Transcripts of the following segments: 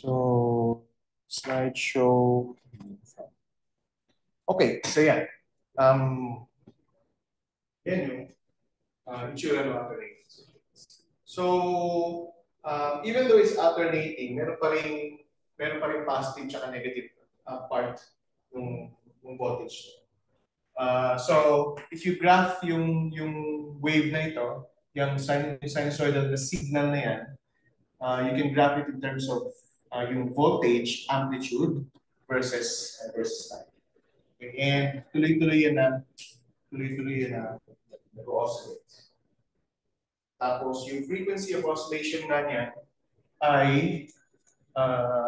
So, slideshow. Okay, so yan. Yan yung itsura ng alternating. So, even though it's alternating, meron pa rin positive tsaka negative part ng voltage. So, if you graph yung wave na ito, yung sinusoidal na signal na yan, you can graph it in terms of yung voltage, amplitude, versus time. Okay, and tuloy-tuloy yan na nag-oscillate. Tapos, yung frequency of oscillation na niya ay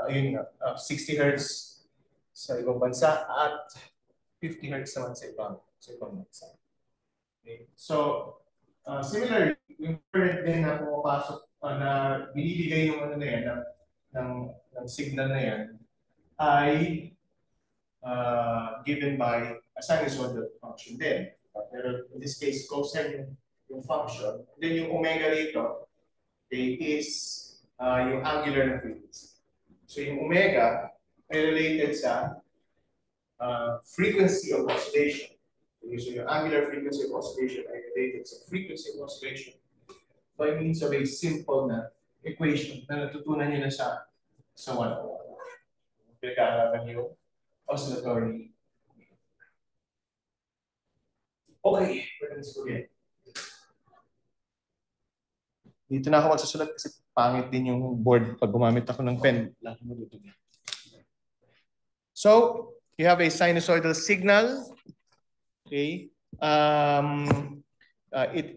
ayun nga, 60 Hz sa ibang bansa at 50 Hz naman sa ibang bansa. Okay. So, similarly, yung current din na pumapasok na binibigay yung ano na yan, ng signal na yan, ay given by a sinusoidal function din. Pero in this case, cosine yung function. Then yung omega rito, okay, is yung angular na frequency. So yung omega ay related sa frequency of oscillation. Okay, so yung angular frequency of oscillation ay related sa frequency of oscillation by means of a simple na equation na natutunan nyo na sa 101. Pinag-aaralan yung oscillatory. Okay, let's go again. Dito na ako magsusulat kasi pangit din yung board pag gumamit ako ng pen. So, you have a sinusoidal signal. Okay.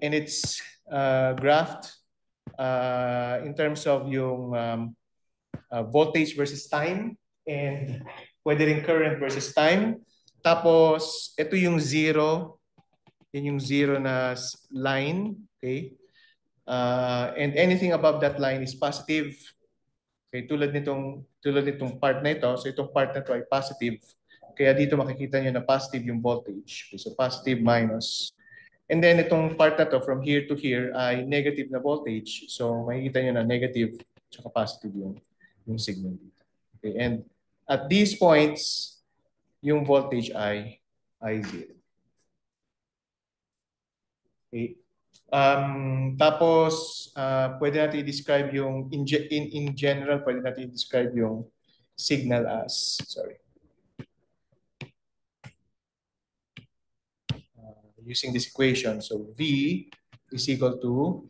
It's graphed in terms of yung voltage versus time and pwede rin current versus time. Tapos, ito yung zero. Yun yung zero na line. Okay. And anything above that line is positive. Okay, tulad nitong part na ito. So itong part na ito ay positive. Kaya dito makikita niyo na positive yung voltage. Okay, so positive minus. And then itong part na to from here to here ay negative na voltage. So makikita niyo na negative tsaka positive yung signal dito. Okay, and at these points, yung voltage ay zero. Okay. Tapos, pwede natin i-describe yung, in general, pwede natin i-describe yung signal as, using this equation. So, V is equal to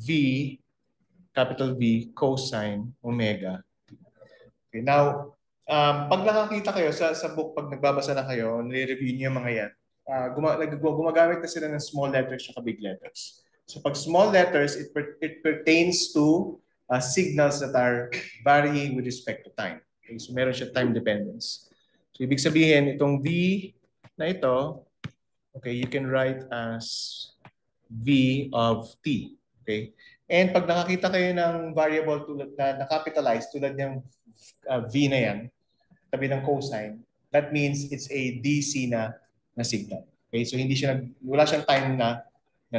V, capital V, cosine omega. Okay, now, pag nakakita kayo sa book, pag nagbabasa na kayo, nire-review niyo yung mga yan, gumagamit na sila ng small letters at big letters. So pag small letters, it pertains to signals that are varying with respect to time. Okay, so meron siya time dependence. So ibig sabihin, itong V na ito, okay, you can write as V of T. Okay? And pag nakakita kayo ng variable tulad na capitalized tulad ng V na yan, tabi ng cosine, that means it's a DC na signal. Okay, so wala siyang time na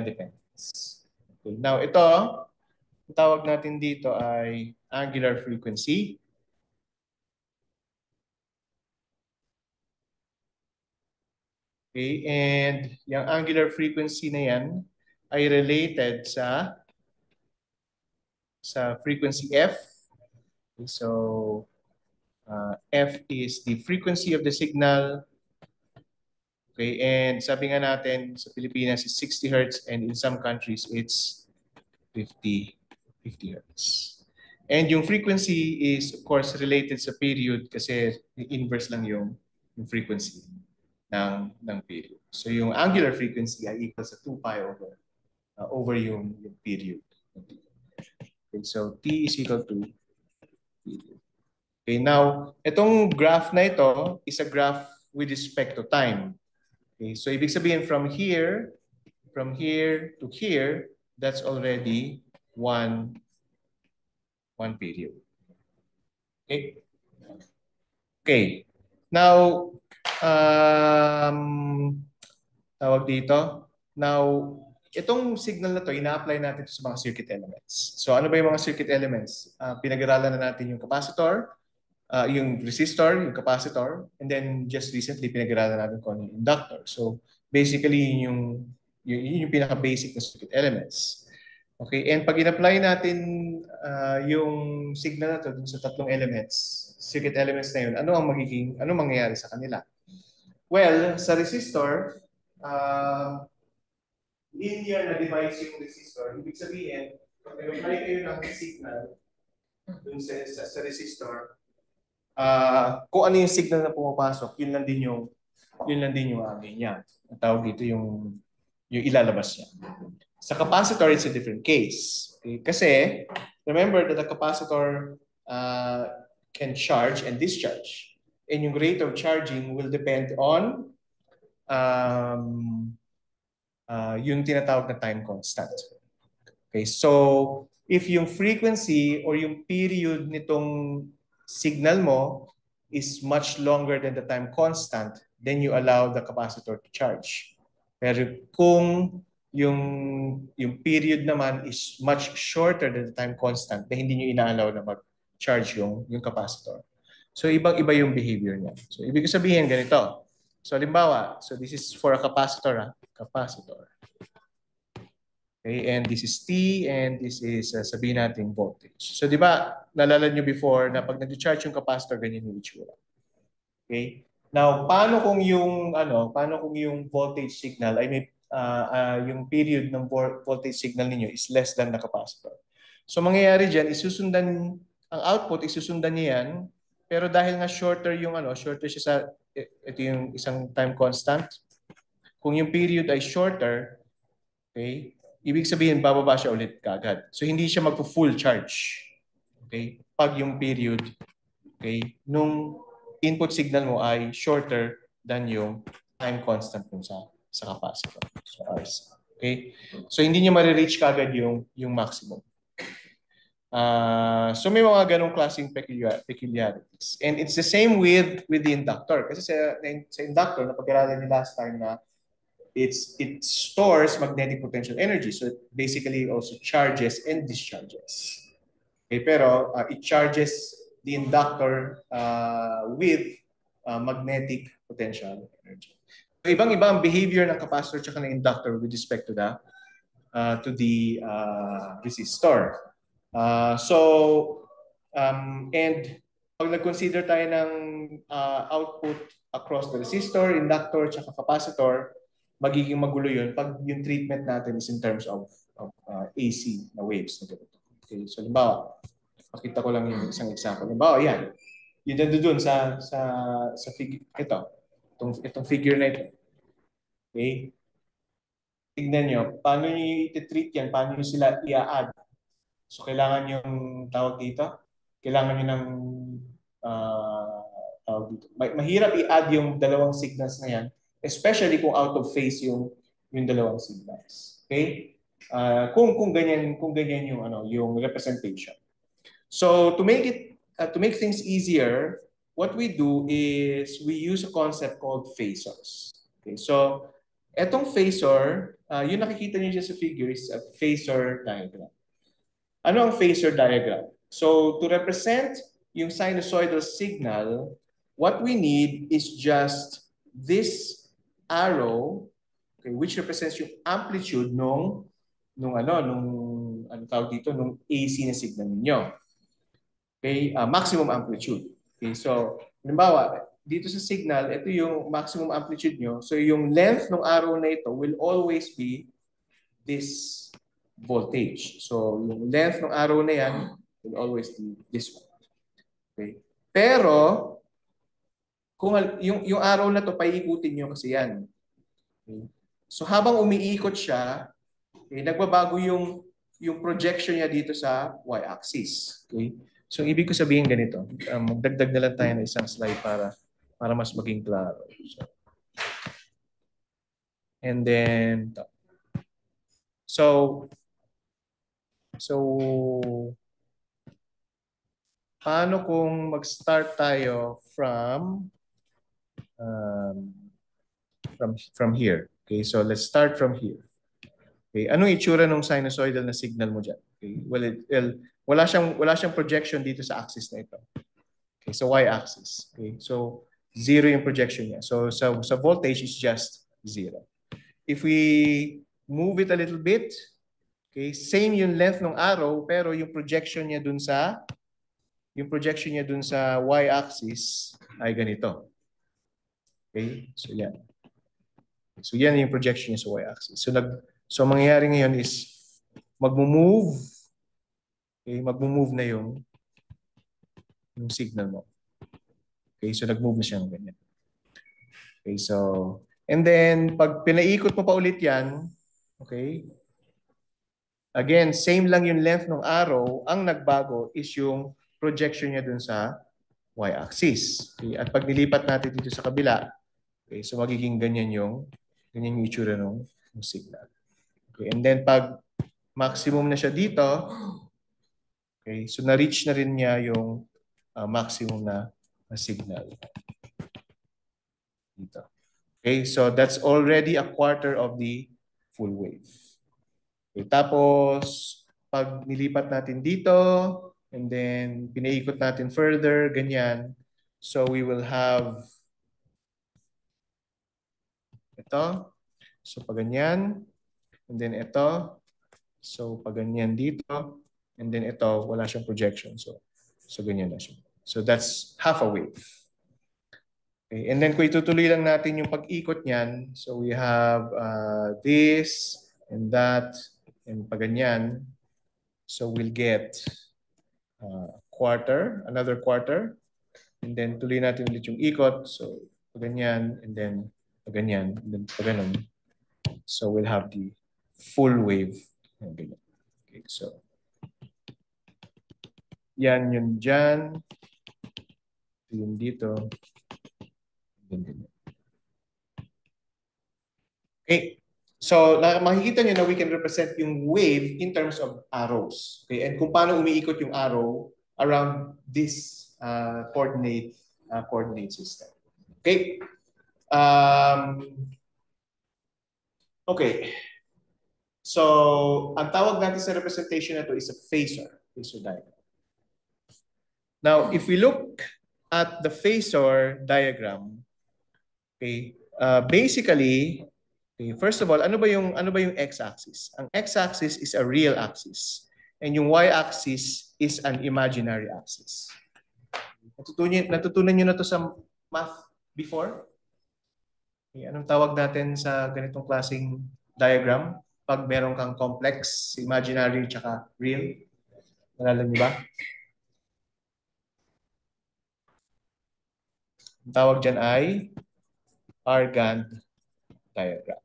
dependence. Okay. Now ito, tawag natin dito ay angular frequency. Okay, and yung angular frequency na yan ay related sa frequency F. Okay, so F is the frequency of the signal. Okay, and sabi nga natin sa Pilipinas is 60 Hz and in some countries it's 50 Hz. And yung frequency is of course related sa period kasi inverse lang yung frequency ng period. So yung angular frequency ay equal sa 2 pi over yung period. Okay, so T is equal to period. Okay, now itong graph na ito is a graph with respect to time. Okay, so ibig sabihin from here to here, that's already one period. Okay. Okay. Now, tawag dito. Now, itong signal na to, ina-apply natin sa mga circuit elements. So ano ba yung mga circuit elements? Pinag-aralan na natin yung capacitor, yung resistor, yung capacitor, and then just recently pinag-aralan natin kung ano yung inductor. So basically yun yung pinaka-basic na circuit elements. Okay, and pag in-apply natin yung signal na to dun sa tatlong elements, circuit elements na yun, ano mangyayari sa kanila? Well, sa resistor, linear na device yung resistor. Ibig sabihin, pag nag-apply kayo ng signal dun sa resistor, kung ano yung signal na pumapasok, yun lang din yung niya. Ang tawag dito yung ilalabas niya. Sa capacitor, it's a different case. Okay? Kasi, remember that the capacitor can charge and discharge. And yung rate of charging will depend on yung tinatawag na time constant. Okay, so if yung frequency or yung period nitong signal mo is much longer than the time constant, then you allow the capacitor to charge. Pero kung yung period naman is much shorter than the time constant, then hindi nyo ina-allow na mag-charge yung capacitor. So ibang-iba yung behavior niya. So ibig sabihin ganito. So halimbawa, so this is for a capacitor, capacitor. Okay, and this is T and this is sabihin natin voltage. So di ba nalala nyo before na pag nag-charge yung capacitor ganyan yung itsura. Okay? Now, paano kung yung voltage signal ay may yung period ng voltage signal ninyo is less than the capacitor. So mangyayari diyan ang output isusundan niya yan, pero dahil nga shorter siya sa ito yung isang time constant. Kung yung period ay shorter, okay? Ibig sabihin, bababa siya ulit kagad. So, hindi siya magpo-full charge. Okay? Pag yung period, okay, nung input signal mo ay shorter than yung time constant mo sa capacitor. So, RC. Okay? So, hindi niya ma-reach kagad yung maximum. So, may mga ganong klaseng peculiarities. And it's the same with the inductor. Kasi sa inductor, napag-aralan niyo last time na it stores magnetic potential energy. So it basically also charges and discharges. Okay, pero it charges the inductor with magnetic potential energy. So, ibang-iba ang behavior ng capacitor at ng inductor with respect to the resistor. And pag nag-consider tayo ng output across the resistor, inductor, at capacitor, magiging magulo yun pag yung treatment natin is in terms of AC na waves. Okay, so halimbawa, pakita ko lang yung isang example. Halimbawa, yan. Yun nandun sa figure, itong figure na ito. Okay? Tignan nyo, paano nyo i-treat yan, paano nyo sila i-add. So, kailangan yung tawag dito, kailangan nyo ng tawag dito. Mahirap i-add yung dalawang signals na yan, especially kung out of phase yung dalawang signals. Okay? Kung ganyan yung representation. So to make things easier, what we do is we use a concept called phasors. Okay? So etong phasor, yung nakikita niyo dyan sa figure is a phasor diagram. Ano ang phasor diagram? So to represent yung sinusoidal signal, what we need is just this arrow, okay, which represents yung amplitude nung AC na signal niyo. Okay, maximum amplitude. Okay, so halimbawa, dito sa signal, ito yung maximum amplitude nyo. So yung length ng arrow na ito will always be this voltage. So yung length ng arrow na yan will always be this one. Okay? Pero kung yung arrow na to paiikutin nyo kasi yan. Okay? So habang umiikot siya, okay, nagbabago yung projection niya dito sa y-axis. Okay? So ibig ko sabihin ganito. Magdagdag na lang tayo ng isang slide para mas maging klaro. And then so paano kung mag-start tayo from here? Okay, so let's start from here. Okay, anong itsura ng sinusoidal na signal mo dyan? Okay, well, wala siyang projection dito sa axis na ito. Okay, so y-axis. Okay, so zero yung projection niya. So sa voltage is just zero. If we move it a little bit, okay, same yung length ng arrow pero yung projection niya dun sa y-axis ay ganito. Okay, so yan. So yan yung projection niya sa y-axis. So mangyayari ngayon is magmo-move. Okay, magmo-move na yung signal mo. Okay, so nag-move na siya ng ganyan. Okay, so and then pag pinaikot mo pa ulit yan, okay? Again, same lang yung length ng arrow, ang nagbago is yung projection niya dun sa y-axis. Okay, at pag nilipat natin dito sa kabila, okay, so magiging ganyan yung itsura ng signal. Okay, and then pag maximum na siya dito, okay, so na-reach na rin niya yung maximum na signal. Dito. Okay, so that's already a quarter of the full wave. Okay, tapos, pag nilipat natin dito, and then pinaikot natin further, ganyan. So we will have ito. So pag ganyan, and then ito. So pag ganyan dito, and then ito, wala siyang projection. So ganyan na siya. So that's half a wave. Okay, and then kung itutuloy lang natin yung pag-ikot niyan, so we have this and that and pag ganyan. So we'll get another quarter. And then tuloy natin ulit yung ikot. So pag ganyan and then pag ganyan and then pag ganun. So we'll have the full wave. Okay, so yan yun dyan. Yun dito. Okay. So, makikita nyo na we can represent yung wave in terms of arrows. Okay? And kung paano umiikot yung arrow around this coordinate system. Okay? Okay. So, ang tawag natin sa representation na ito is a phasor diagram. Now, if we look at the phasor diagram, okay, basically, okay, first of all, ano ba yung x-axis? Ang x-axis is a real axis and yung y-axis is an imaginary axis. Natutunan niyo na to sa math before? Okay, anong tawag natin sa ganitong klaseng diagram pag meron kang complex, imaginary, tsaka real? Nalala niyo ba? Ang tawag dyan ay Argand diagram.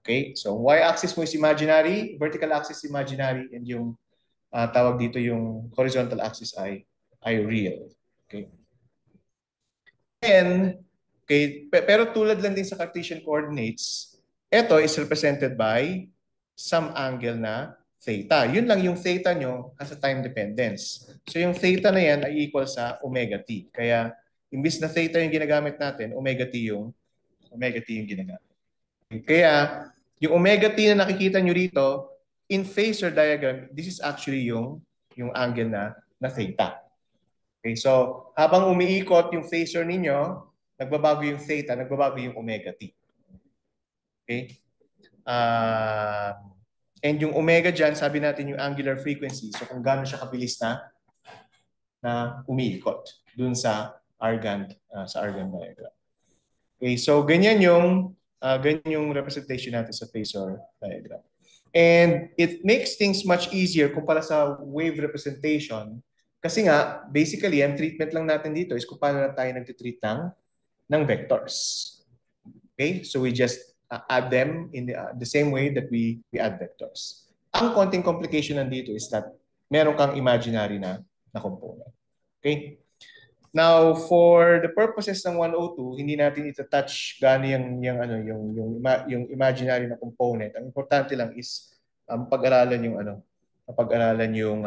Okay? So, y-axis mo is imaginary, vertical axis imaginary, and yung tawag dito yung horizontal axis ay real. Okay? And, okay, pero tulad lang din sa Cartesian coordinates, ito is represented by some angle na theta. Yun lang yung theta nyo as a time dependence. So yung theta na yan ay equal sa omega t. Kaya imbis na theta yung ginagamit natin, omega t yung ginagamit. Kaya yung omega t na nakikita nyo rito, in phasor diagram, this is actually yung angle na theta. Okay, so habang umiikot yung phasor ninyo, nagbabago yung theta, nagbabago yung omega t. Okay? And yung omega dyan, sabi natin yung angular frequency. So kung gaano siya kabilis na umiikot dun sa Argand diagram. Okay, so ganyan yung representation natin sa phasor diagram. And it makes things much easier kumpara sa wave representation kasi nga, basically, ang treatment lang natin dito is kung paano na tayo nagtitreat ng vectors. Okay? So we just add them in the same way that we add vectors. Ang konting complication nandito is that meron kang imaginary na component. Okay? Now, for the purposes ng 102, hindi natin ita-touch gaano yung imaginary na component. Ang importante lang is pag-aralan yung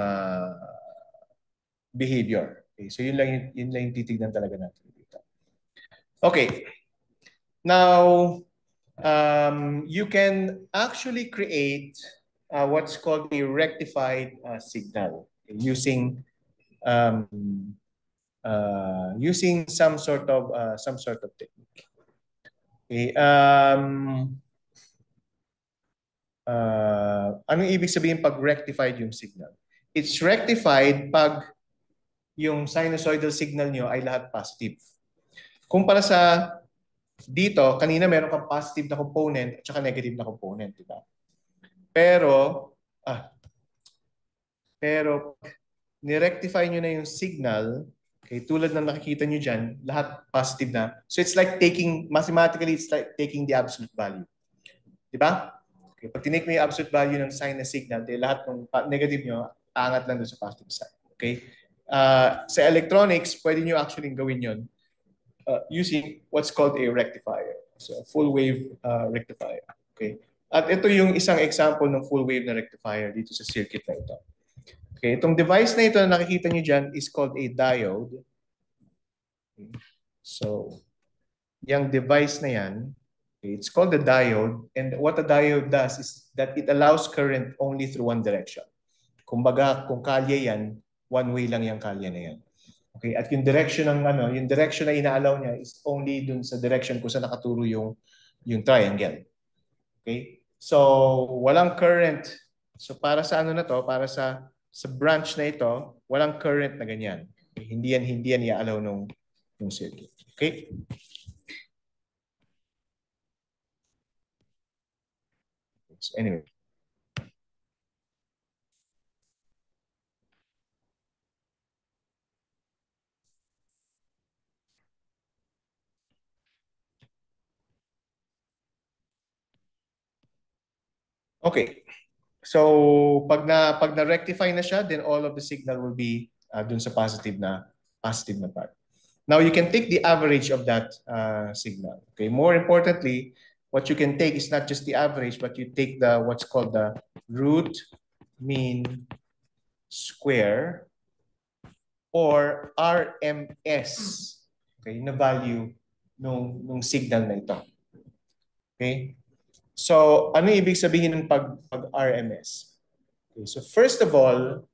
behavior. Okay, so yun lang yung titignan talaga natin dito. Okay. Now, you can actually create what's called a rectified signal using um, using some sort of technique. Okay. Anong ibig sabihin pag rectified yung signal? It's rectified pag yung sinusoidal signal nyo ay lahat positive. Kumpara sa dito, kanina meron kang positive na component at saka negative na component, di ba? Pero, ah, pero ni-rectify nyo na yung signal, okay, tulad ng nakikita nyo dyan, lahat positive na. So it's like mathematically, it's like taking the absolute value. Di ba? Okay, pag tinake mo yung absolute value ng sign na signal, lahat ng negative nyo, angat lang doon sa positive side. Okay? Sa electronics, pwede nyo actually gawin yun using what's called a rectifier. So, full wave rectifier. Okay? At ito yung isang example ng full wave na rectifier dito sa circuit na ito. Okay, itong device na ito na nakikita nyo dyan is called a diode. Okay. So, yung device na yan, okay, it's called a diode. And what a diode does is that it allows current only through one direction. Kumbaga, kung kalye yan, one way lang yung kalye na yan. Okay, at yung direction ng yung direction na inaalaw niya is only dun sa direction kung saan nakaturo yung triangle. Okay? So, walang current. So, para sa na to, para sa branch na ito, walang current na ganyan. Okay? Hindi yan iaalaw nung circuit. Okay? So, anyway. Okay. So, pag na-rectify na siya, then all of the signal will be dun sa positive na part. Now, you can take the average of that signal. Okay. More importantly, what you can take is not just the average, but you take what's called the root mean square or RMS. Okay, na value nung signal na ito. Okay. So, ano ibig sabihin ng pag RMS? Okay, so first of all,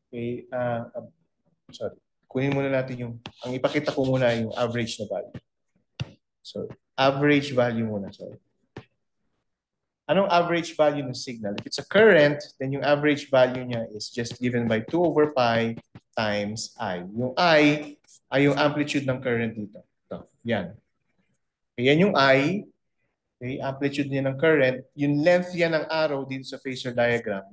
okay, sorry. Kunin muna natin ang ipakita ko muna yung average na value. So, average value muna, sorry. Anong average value ng signal? If it's a current, then yung average value niya is just given by 2 over pi times I. Yung I ay yung amplitude ng current dito. Ito, yan. Okay, yan yung I. Okay, amplitude niya ng current. Yung length yan ng arrow dito sa phasor diagram.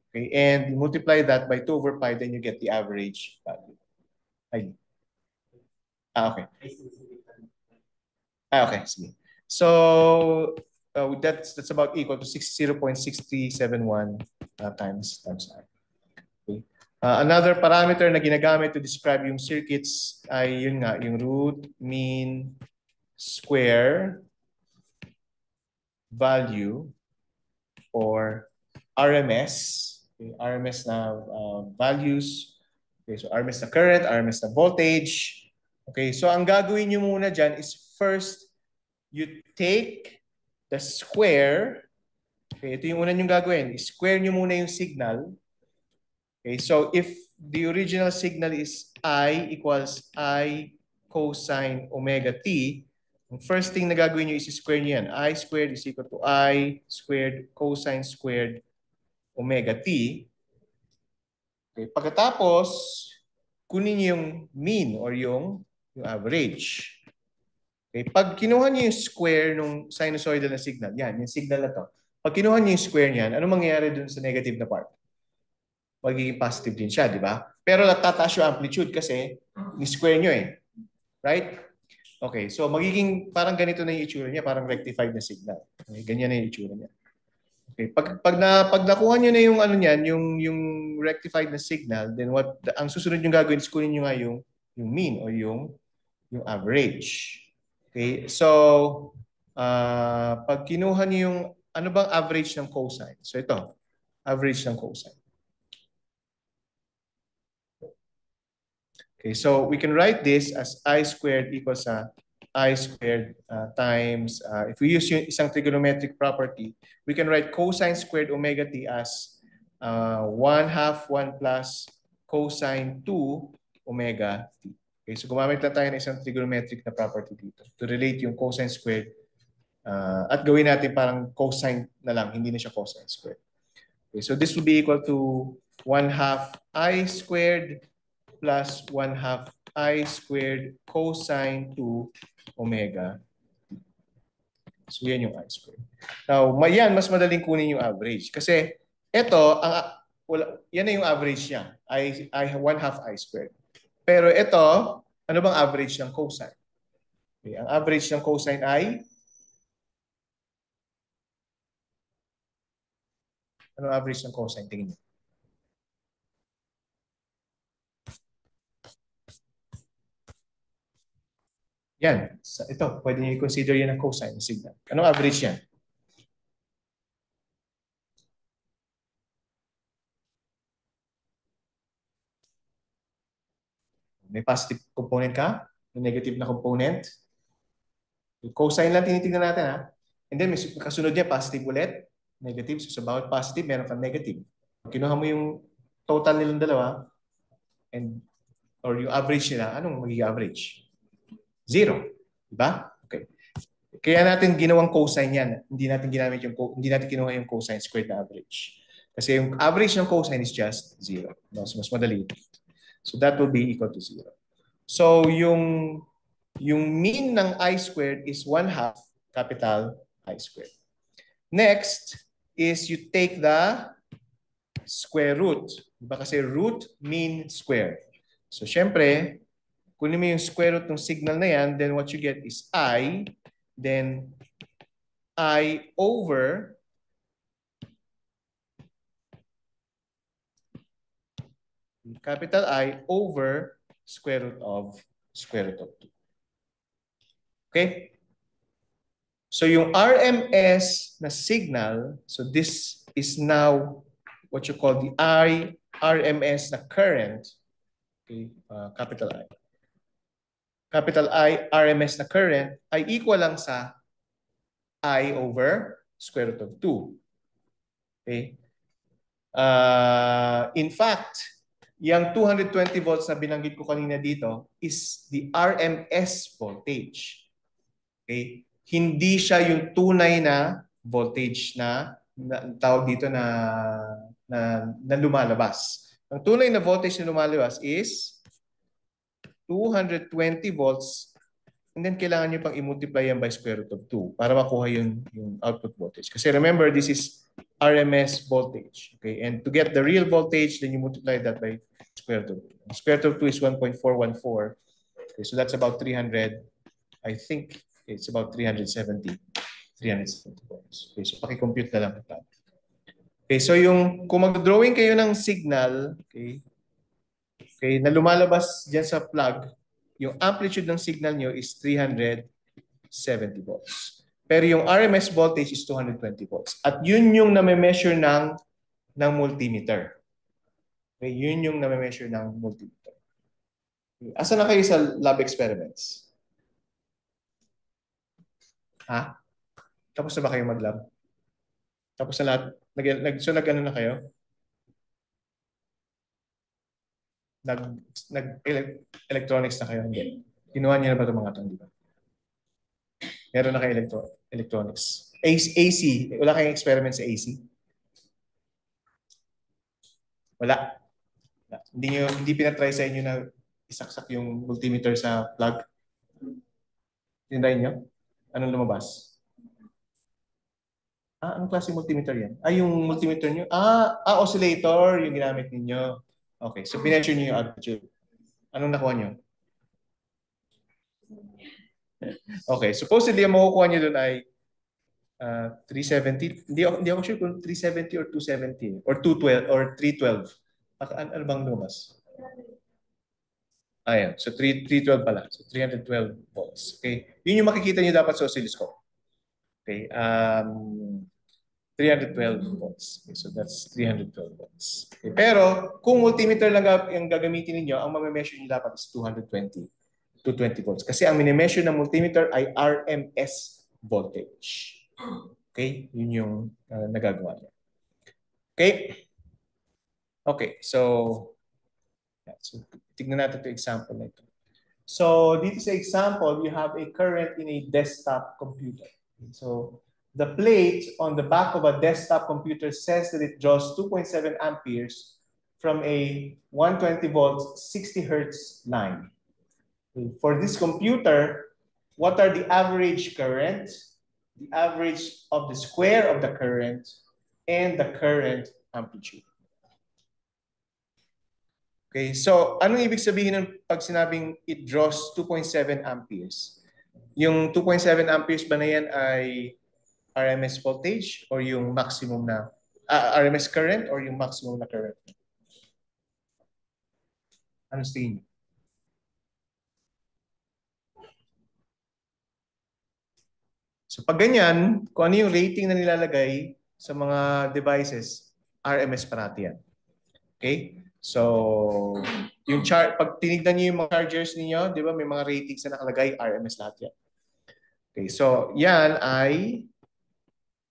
Okay, and multiply that by 2 over pi, then you get the average value. Ay. Okay. Okay, sige. So, that's about equal to 0.6371 times I. Okay. Another parameter na ginagamit to describe yung circuits ay yun nga, yung root mean square value or RMS. Okay, RMS na values. Okay, so RMS na current, RMS na voltage. Okay, so ang gagawin nyo muna dyan is first, you take the square. Okay, ito yung una nyo gagawin. Square nyo muna yung signal. Okay, so if the original signal is I equals I cosine omega t, ang first thing na gagawin nyo is square nyo yan. I squared is equal to I squared cosine squared omega t. Okay, pagkatapos, kunin niyo yung mean or yung average. Okay, pag kinuha niyo yung square ng sinusoidal na signal, yan, yung signal na to. Pag kinuha niyo yung square niyan, ano mangyayari dun sa negative na part? Magiging positive din siya, di ba? Pero tataas yung amplitude kasi ni-square nyo eh. Right? Okay, so magiging parang ganito na yung itsura niya, parang rectified na signal. Okay, ganyan na yung itsura niya. Okay, pag nakuha niyo na yung niyan, yung rectified na signal, then ang susunod yung gagawin is kunin niyo nga yung mean or yung average. Okay, so pag kinuha niyo yung ano bang average ng cosine? So ito, average ng cosine. Okay, so we can write this as I squared equals I squared times, if we use yung isang trigonometric property, we can write cosine squared omega t as 1/2 1 plus cosine 2 omega t. Okay, so gumamit na tayo ng isang trigonometric na property dito to relate yung cosine squared at gawin natin parang cosine na lang, hindi na siya cosine squared. Okay, so this will be equal to 1/2 I squared plus 1/2 I squared cosine 2 omega. So yan yung I squared. Now, yan, mas madaling kunin yung average. Kasi ito, yan na yung average niya. I 1/2 I squared. Pero ito, ano bang average ng cosine? Okay, ang average ng cosine ay? Ano average ng cosine? Tingin niyo. Yan. Ito, pwede niyo i-consider yan ang cosine signal. Anong average yan? May positive component ka? May negative na component? Yung cosine lang tinitingnan natin ha. And then may kasunod niya, positive ulit. Negative. So sa bawat positive, meron kang negative. Kinuha mo yung total nilang dalawa or yung average nila, anong magiging average? 0. Diba? Okay. Kaya natin ginawang cosine yan. Hindi natin kinuha yung cosine squared na average. Kasi yung average ng cosine is just 0. So mas madali. So that will be equal to 0. So yung mean ng I squared is 1/2 capital I squared. Next is you take the square root. Diba kasi root mean square. So syempre, kunin mo yung square root ng signal na yan, then what you get is I, then I over capital I over square root of 2. Okay? So yung RMS na signal, so this is now what you call the RMS na current, okay, capital I. Capital I, RMS na current ay equal lang sa I over square root of 2. Okay? In fact, yung 220 volts na binanggit ko kanina dito is the RMS voltage. Okay? Hindi siya yung tunay na voltage na tawag dito na lumalabas. Ang tunay na voltage na lumalabas is 220 volts, and then kailangan nyo pang i-multiply yan by square root of 2 para makuha yung output voltage. Kasi remember, this is RMS voltage. Okay? And to get the real voltage, then you multiply that by square root of 2. Square root of 2 is 1.414. Okay, so that's about 300, I think it's about 370 volts. Okay, so paki-compute na lang ito. Okay, so kung mag-drawing kayo ng signal, okay, na lumalabas dyan sa plug, yung amplitude ng signal nyo is 370 volts. Pero yung RMS voltage is 220 volts. At yun yung name-measure ng multimeter. Okay, yun yung name-measure ng multimeter. Okay. Asa na kayo sa lab experiments? Ha? Tapos na ba kayo mag-lab? Tapos na lahat? Nag-ano na kayo? Nag-electronics na kayo? Hindi. Kinuha niyo na ba itong mga ito? Di ba? Meron na kayo electronics. AC. Wala kayong experiment sa AC? Wala. Hindi pinatry sa inyo na isaksak yung multimeter sa plug? Tinry niyo? Anong lumabas? Anong klase multimeter yan? Yung multimeter niyo? Oscillator yung ginamit ninyo. Okay, so pinemeasure niyo yung altitude. Anong nakuha niyo? Okay, supposedly ang makukuha niyo doon ay 370. Hindi ako sure kung 370 or 270 or 212 or 312. Ano bang lumabas? Ayan, so 312 pala. So 312 volts. Okay, yun yung makikita niyo dapat sa oscilloscope. Okay, 312 volts. Okay, so that's 312 volts. Okay, pero kung multimeter lang yung gagamitin niyo, ang ma-measure niyo dapat is 220. 220 volts. Kasi ang minimeasure ng multimeter ay RMS voltage. Okay? Yun yung nagagawa niya. Okay? Okay, so tignan natin ito example na ito. So dito sa example, you have a current in a desktop computer. So the plate on the back of a desktop computer says that it draws 2.7 amperes from a 120 volts 60 hertz line. For this computer, what are the average current, the average of the square of the current, and the current amplitude? Okay, so anong ibig sabihin ng pag sinabing it draws 2.7 amperes? Yung 2.7 amperes ba na yan ay RMS voltage or yung maximum na RMS current or yung maximum na current? Ano sa tingin niyo? So pag ganyan, kung ano yung rating na nilalagay sa mga devices, RMS parati yan. Okay? So, yung pag tinignan niyo yung mga chargers niyo, di ba may mga ratings na nakalagay, RMS lahat yan. Okay, so yan ay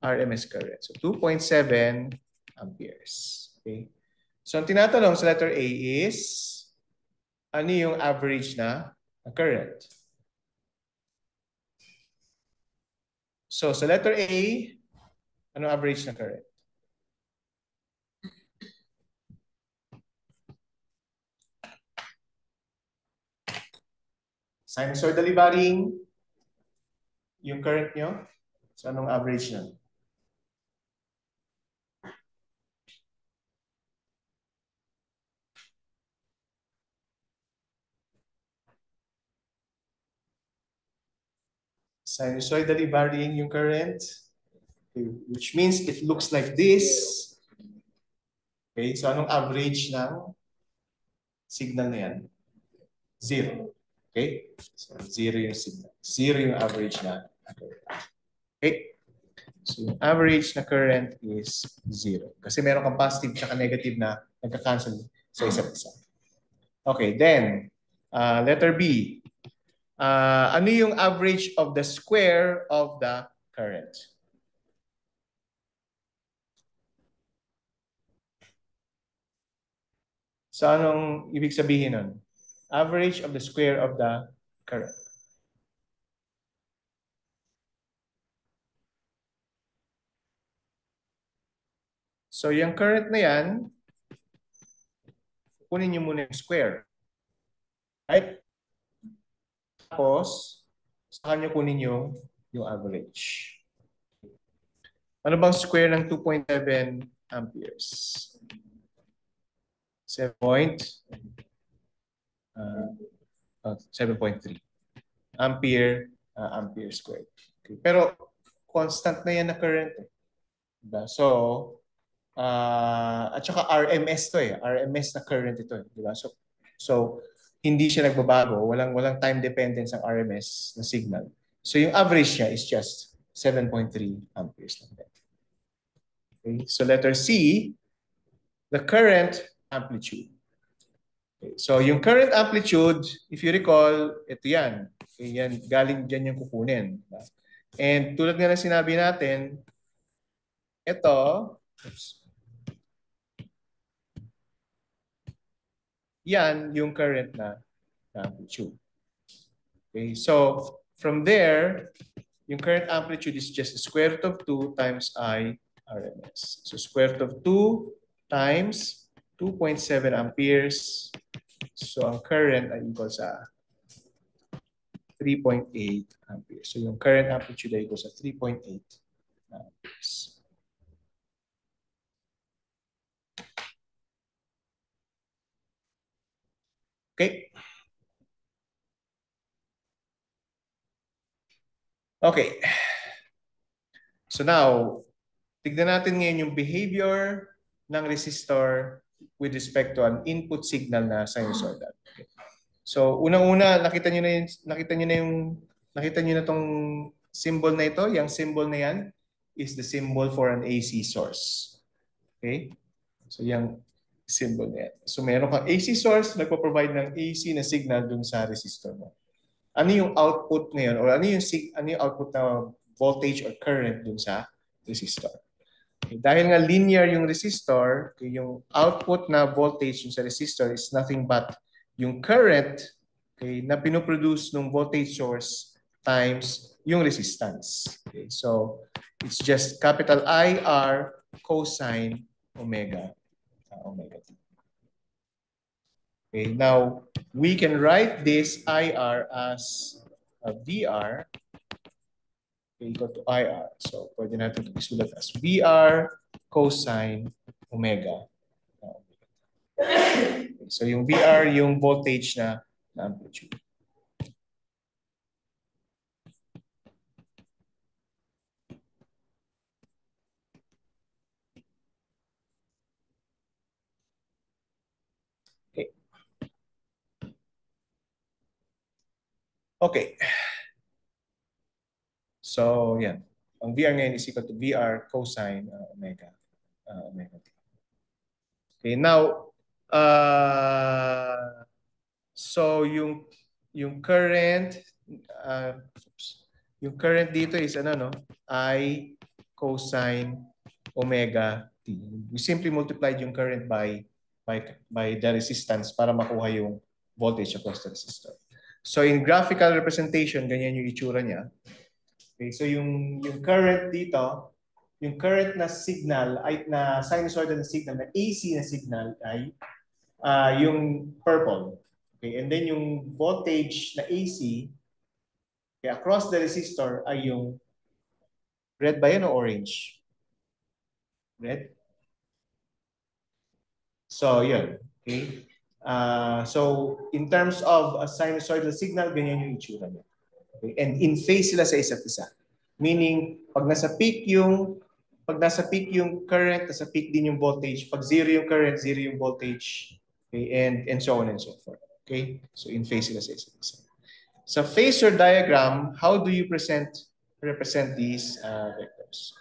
RMS current. So 2.7 amperes. Okay? So ang tinatanong sa letter A is, ano yung average na current? So sa letter A, ano average na current? Sinusoidally varying yung current nyo. So anong average na? Sinusoidally varying yung current, okay, which means it looks like this. Okay, so anong average ng signal na yan? Zero. Okay, so zero yung signal. Zero yung average na current. Okay, so yung average na current is zero. Kasi meron kang positive at negative na nagka-cancel sa isa't isa. Okay, then letter B. Ano yung average of the square of the current? So anong ibig sabihin nun? Average of the square of the current. So yung current na yan, kunin nyo muna yung square. Right? Tapos, saka nyo kunin yung average. Ano bang square ng 2.7 amperes? 7.3 ampere squared. Okay. Pero constant na yan na current. Diba? So, at saka RMS to eh. RMS na current ito. Diba? So hindi siya nagbabago. Walang time dependence ang RMS na signal. So yung average niya is just 7.3 amperes lang. Okay. So letter C, the current amplitude. Okay. So yung current amplitude, if you recall, ito yan. Okay, yan galing dyan yung kukunin. And tulad nga na sinabi natin, ito, yan yung current na amplitude. Okay, so from there, yung current amplitude is just the square root of 2 times I RMS. So square root of 2 times 2.7 amperes. So ang current ay equal sa 3.8 amperes. So yung current amplitude ay equal sa 3.8 amperes. Okay. Okay. So now, tignan natin ngayon yung behavior ng resistor with respect to an input signal na sinusoidal. Okay. So, unang-una, nakita niyo na tong symbol na ito, yung symbol na yan is the symbol for an AC source. Okay? So, yung symbol na yan. So, meron kang AC source, nagpo-provide ng AC na signal dun sa resistor mo. ano yung output ngayon or ano yung output na voltage or current dun sa resistor. Okay, dahil nga linear yung resistor, okay, yung output na voltage dun sa resistor is nothing but yung current, okay, na pinoproduce ng voltage source times yung resistance. Okay, so it's just capital IR cosine omega omega t. Okay, now we can write this IR as a VR equal to IR. So pwede natin ito isulat as VR cosine omega. Okay, so yung VR yung voltage na amplitude. Okay. Okay. So, yan. Ang VR ngayon is equal to VR cosine omega. Omega t. Okay, now, so yung current, yung current dito is ano, no? I cosine omega t. We simply multiplied yung current by the resistance para makuha yung voltage across the resistor. So in graphical representation, ganyan yung itsura niya. Okay, so yung current dito, yung current na signal ay na sinusoidal na signal na AC na signal ay yung purple. Okay, and then yung voltage na AC okay, across the resistor ay yung red ba yan o orange? Red? So, yun. Okay? So, in terms of a sinusoidal signal, ganyan yung itsura niya. Okay? And in phase sila sa isa't isa. Meaning, pag nasa peak yung current, nasa peak din yung voltage. Pag zero yung current, zero yung voltage. Okay? And so on and so forth. Okay? So, in phase sila sa isa't isa. Sa phasor diagram, how do you represent these vectors?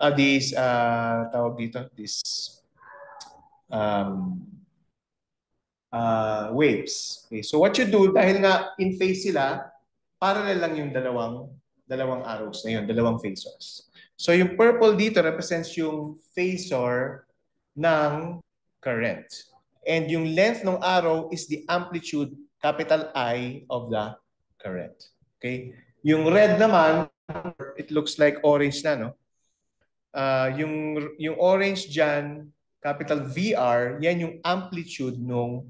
Tawag dito, these um, waves. Okay, so what you do, dahil nga in phase sila, parallel lang yung dalawang arrows na yun, dalawang phasors. So yung purple dito represents yung phasor ng current. And yung length ng arrow is the amplitude, capital I, of the current. Okay? Yung red naman, it looks like orange na, no? Yung orange dyan, capital VR, yan yung amplitude ng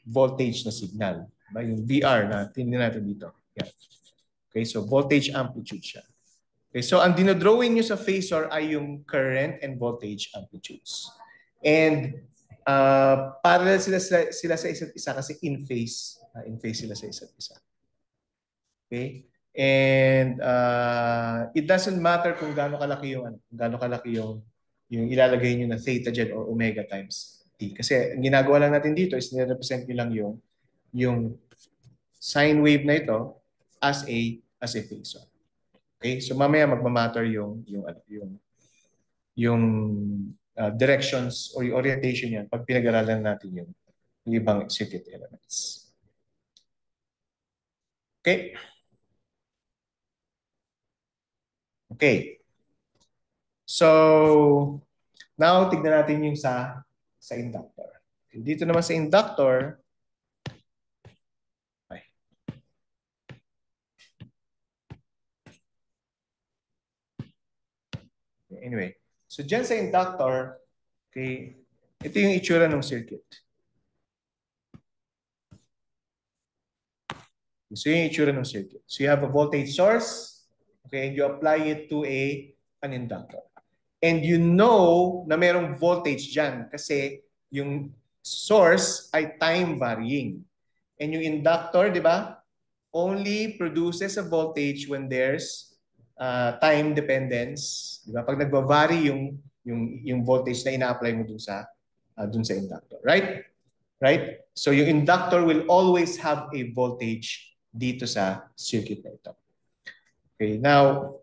voltage na signal. Yung VR na tingnan natin dito. Yan. Okay, so voltage amplitude siya. Okay, so ang dinodrawing nyo sa phasor ay yung current and voltage amplitudes. And parallel sila sa isa't isa kasi in phase sila sa isa't isa. Okay? And it doesn't matter kung gaano kalaki yung ilalagay niyo na theta dyan or omega times t. Kasi ang ginagawa lang natin dito is nire-represent niyo lang yung sine wave na ito as a phasor. Okay? So mamaya magma-matter yung directions or yung orientation yan pag pinag-aralan natin yung ibang circuit elements. Okay? Okay. So, now tignan natin yung sa inductor. Okay, dito naman sa inductor, anyway, so dyan sa inductor, okay, ito yung itsura ng circuit. So yung itsura ng circuit. So you have a voltage source, okay, and you apply it to an inductor. And you know na merong voltage dyan kasi yung source ay time varying. And yung inductor, di ba, only produces a voltage when there's time dependence. Di ba? Pag nagva-vary yung voltage na ina-apply mo dun sa inductor. Right? Right? So yung inductor will always have a voltage dito sa circuit na ito. Okay, now,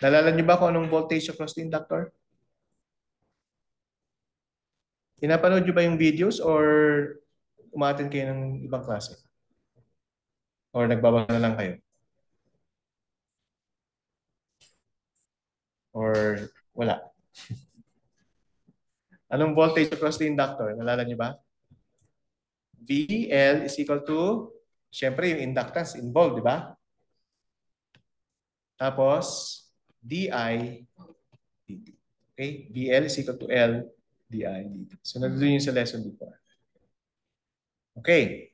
nalala niyo ba kung anong voltage across the inductor? Pinapanood niyo ba yung videos or umattend kayo ng ibang klase? Or nagbabasa na lang kayo? Or wala? Anong voltage across the inductor? Nalala niyo ba? VL is equal to, syempre yung inductance involved, di ba? Tapos, DI dt. Okay? VL is equal to L DI dt. So, nandun yung sa lesson before. Okay.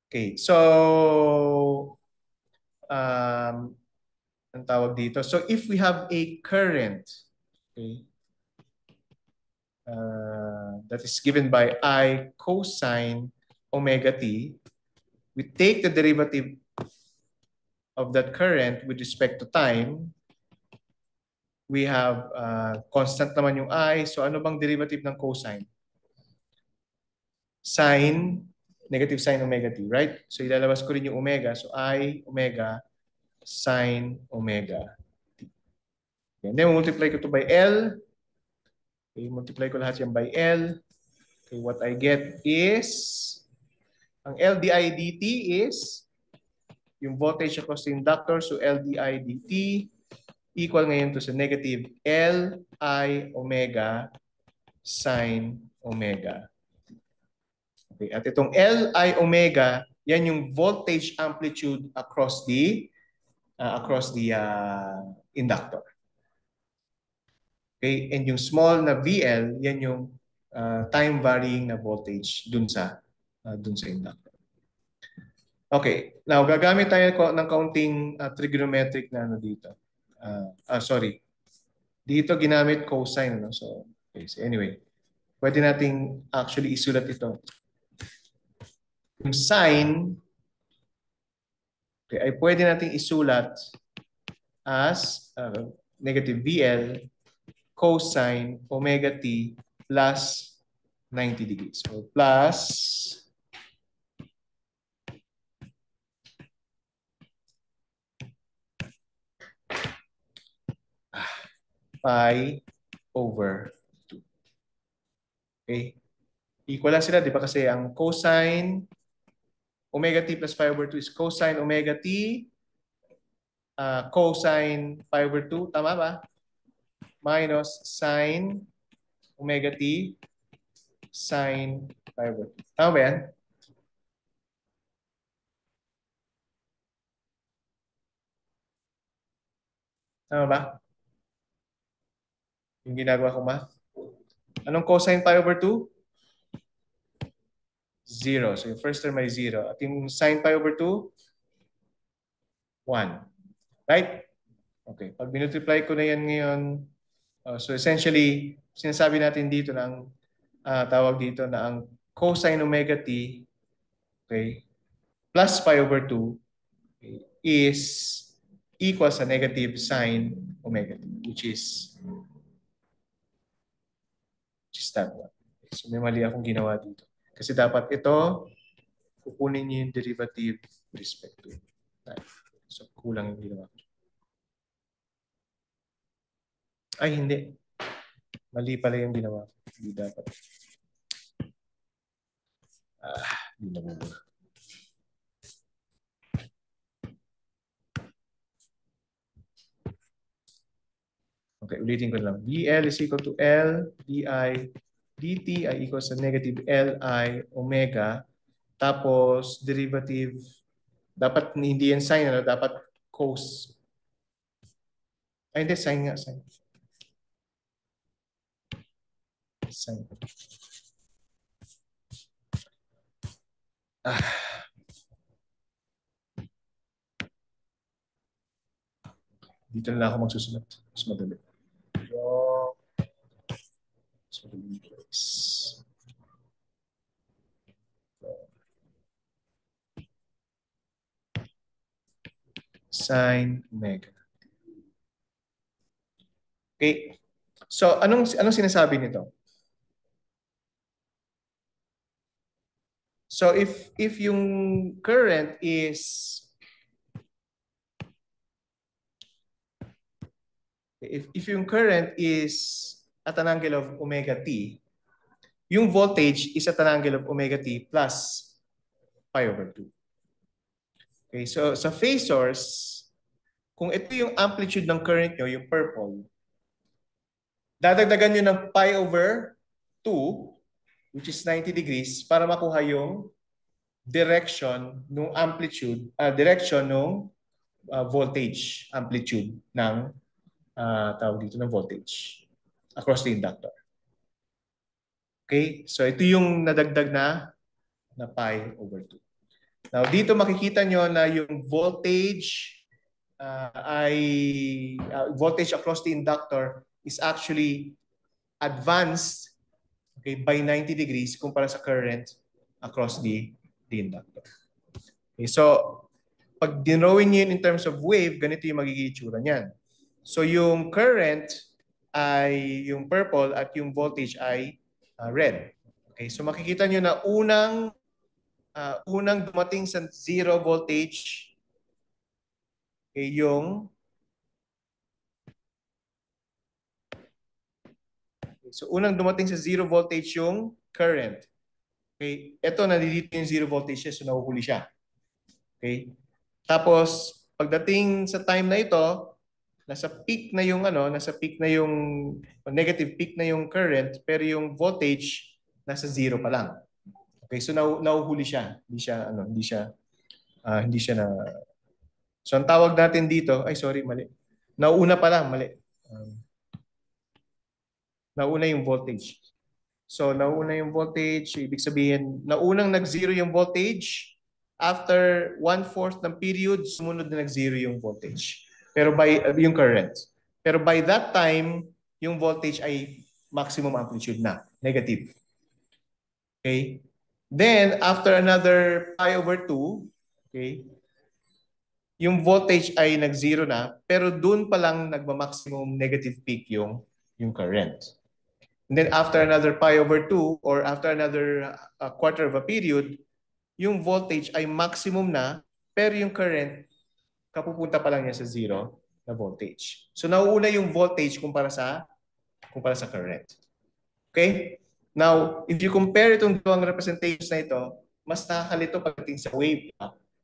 Okay. So, ang tawag dito. So, if we have a current, okay, that is given by I cosine omega t, we take the derivative of that current with respect to time. We have constant naman yung I. So ano bang derivative ng cosine? Sine, negative sine omega t, right? So ilalabas ko rin yung omega. So I omega sine omega t. And then multiply ko to by L. Okay, multiply ko lahat yan by L. Okay, what I get is, ang L di dt is yung voltage across the inductor. So L di dt equal ngayon to sa negative L I omega sine omega. Okay, at itong L I omega, yan yung voltage amplitude across the inductor. Okay, and yung small na VL, yan yung time varying na voltage dun sa inductor. Okay, now gagamit tayo ng kaunting trigonometric na ano dito. Sorry. Dito ginamit cosine, no? So, okay, so anyway, pwede nating actually isulat ito. Yung sine, okay, ay pwede nating isulat as negative VL cosine omega t plus 90 degrees. So, plus pi over 2. Okay? Equal lang sila, di ba? Kasi ang cosine omega t plus pi over 2 is cosine omega t cosine pi over 2. Tama ba? Minus sine omega t sine pi over 2. Tama ba yan? Tama ba? Yung ginagawa ko math. Anong cosine pi over 2? 0. So yung first term ay 0. At yung sine pi over 2? 1. Right? Okay. Pag minultiply ko na yan ngayon, so essentially, sinasabi natin dito na ang tawag dito na ang cosine omega t, okay, plus pi over 2 okay, is equal sa negative sine omega t, which is that one. So may mali akong ginawa dito. Kasi dapat ito, kukunin niyo yung derivative with respect to time. So kulang yung ginawa ko. Ay, hindi. Mali pala yung ginawa ko. Hindi dapat. Hindi na muna. Okay, ulitin ko lang. VL is equal to L di dt ay equal sa negative Li omega. Tapos, derivative, dapat hindi yan sine, ano? Dapat cos. Ay, hindi, sine nga, sine. Sine. Dito na lang ako magsusunod. Mas madali. Mas madali place. Sine omega. Okay. So, anong sinasabi nito? So, if yung current is if yung current is at an angle of omega t, yung voltage is at an angle of omega t plus pi over 2. Okay, so sa phase source, kung ito yung amplitude ng current nyo, yung purple, dadagdagan nyo ng pi over 2, which is 90 degrees, para makuha yung direction ng amplitude, direction ng voltage amplitude ng tawag dito ng voltage across the inductor. Okay? So ito yung nadagdag na pi over 2. Now dito makikita nyo na yung voltage voltage across the inductor is actually advanced, okay, by 90 degrees kumpara sa current across the inductor. Okay, so pag dinrawing yun in terms of wave, ganito yung magiging itsura niyan. So yung current ay yung purple at yung voltage ay red. Okay, so makikita nyo na unang dumating sa zero voltage, okay, unang dumating sa zero voltage yung current. Okay, ito nandito yung zero voltage siya, so nahuhuli siya. Okay? Tapos pagdating sa time na ito, nasa peak na yung negative peak na yung current, pero yung voltage nasa zero pa lang. Okay, so nahuhuli siya. Hindi siya na. So ang tawag natin dito, mali. Nauna pa lang, mali. Nauna yung voltage. So nauna yung voltage, ibig sabihin, naunang nag-zero yung voltage, after 1/4 ng period, sumunod na nag-zero yung voltage. Pero yung current. Pero by that time, yung voltage ay maximum amplitude na, negative. Okay? Then, after another pi over 2, okay, yung voltage ay nag-zero na, pero doon pa lang nagma-maximum negative peak yung current. And then after another pi over 2 or after another quarter of a period, yung voltage ay maximum na, pero yung current, kapupunta pa lang niya sa zero na voltage. So nauuna yung voltage kumpara sa current. Okay? Now, if you compare itong dalawang representations na ito, mas nakakalito pagdating sa wave.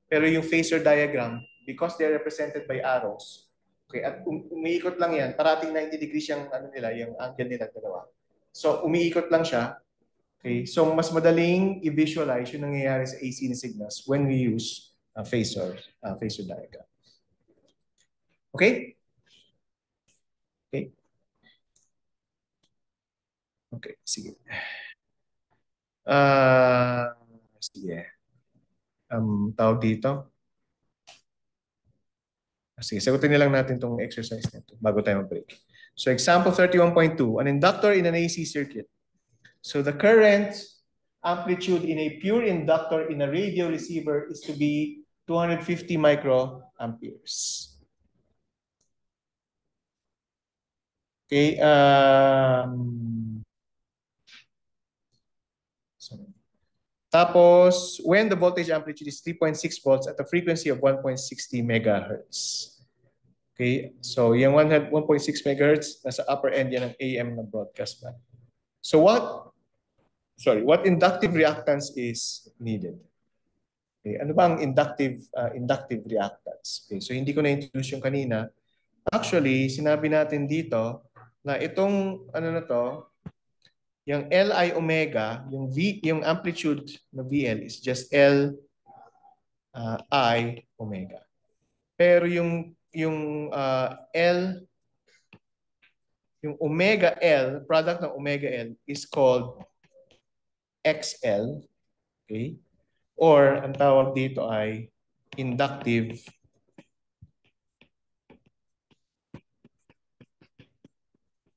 Pero yung phasor diagram, because they're represented by arrows, okay, at umiikot lang yan, parating 90 degrees yung yung angle nila dalawa. So umiikot lang siya. Okay, so mas madaling i-visualize yung nangyayari sa AC na signals when we use phasor diagram. Okay? Okay. Okay, sige. Sige. Tawag dito. Sige, sagutin na lang natin itong exercise na ito bago tayo mag-break. So example 31.2, an inductor in an AC circuit. So the current amplitude in a pure inductor in a radio receiver is to be 250 microamperes. Okay. Tapos, when the voltage amplitude is 3.6 volts at a frequency of 1.60 megahertz. Okay, so yung 1.6 megahertz, nasa upper end yan ng AM na broadcast band. So what inductive reactance is needed? Okay, ano ba ang inductive reactance? Okay, so hindi ko na-introduce yung kanina. Actually, sinabi natin dito na itong yung Li omega, yung amplitude na VL is just L I omega. Pero yung omega L, product ng omega L is called XL, okay? Or ang tawag dito ay inductive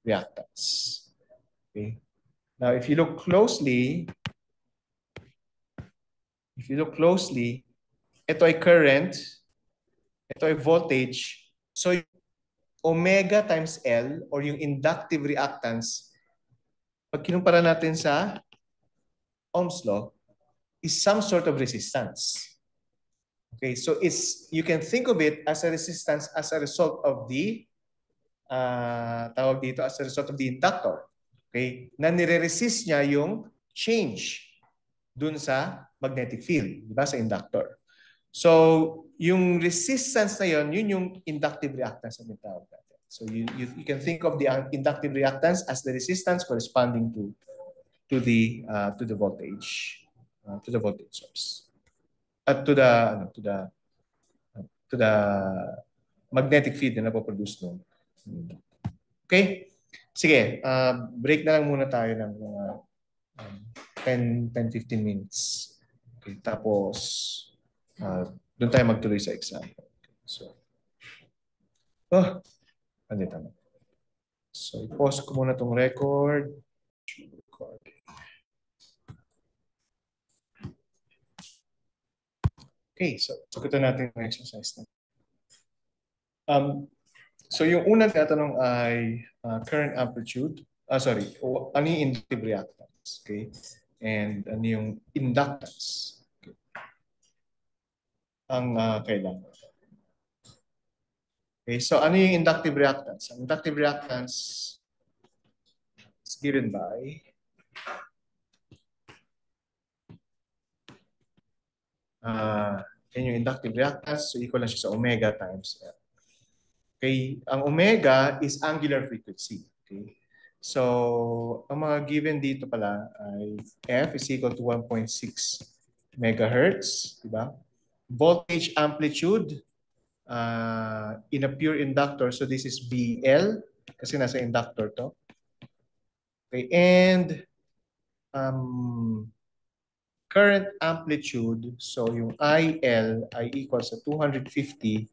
reactance. Okay? Now, if you look closely, ito ay current, ito ay voltage. So, omega times L or yung inductive reactance, pag kinumpara natin sa Ohm's law, is some sort of resistance. Okay, so you can think of it as a resistance as a result of the as a result of the inductor. Okay, na nire-resist niya yung change dun sa magnetic field, di ba, sa inductor. So, yung resistance na yun yung inductive reactance na tawag natin. So, you can think of the inductive reactance as the resistance corresponding to the voltage source. At to the magnetic field na napoproduce nun. Okay? Sige, break na lang muna tayo ng mga 10-15 minutes. Okay, tapos doon tayo magtuloy sa example. So, andito na. So, i-pause ko muna itong record. Okay, so sagutin natin yung exercise na. So yung unang tatanong ay current amplitude. Ano yung inductive reactance? Okay? And ano yung inductance? Okay. Ang kailangan. Okay, so ano yung inductive reactance? Ang inductive reactance is given by yan yung inductive reactance, so equal lang siya sa omega times L. Okay, ang omega is angular frequency. Okay, so ang mga given dito pala ay F is equal to 1.6 megahertz, diba? Voltage amplitude in a pure inductor, so this is BL kasi nasa inductor to. Okay, and current amplitude, so yung IL ay equal sa 250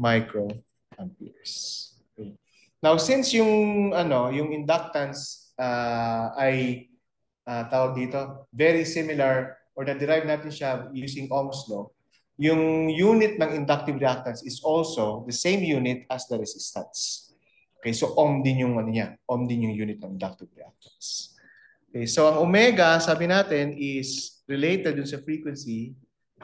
microamperes. Okay. Now since yung yung inductance ay tawag dito, very similar or na-derive natin siya using Ohm's law, yung unit ng inductive reactance is also the same unit as the resistance. Okay, so Ohm din yung Ohm din yung unit ng inductive reactance. Okay, so ang omega, sabi natin, is related dun sa frequency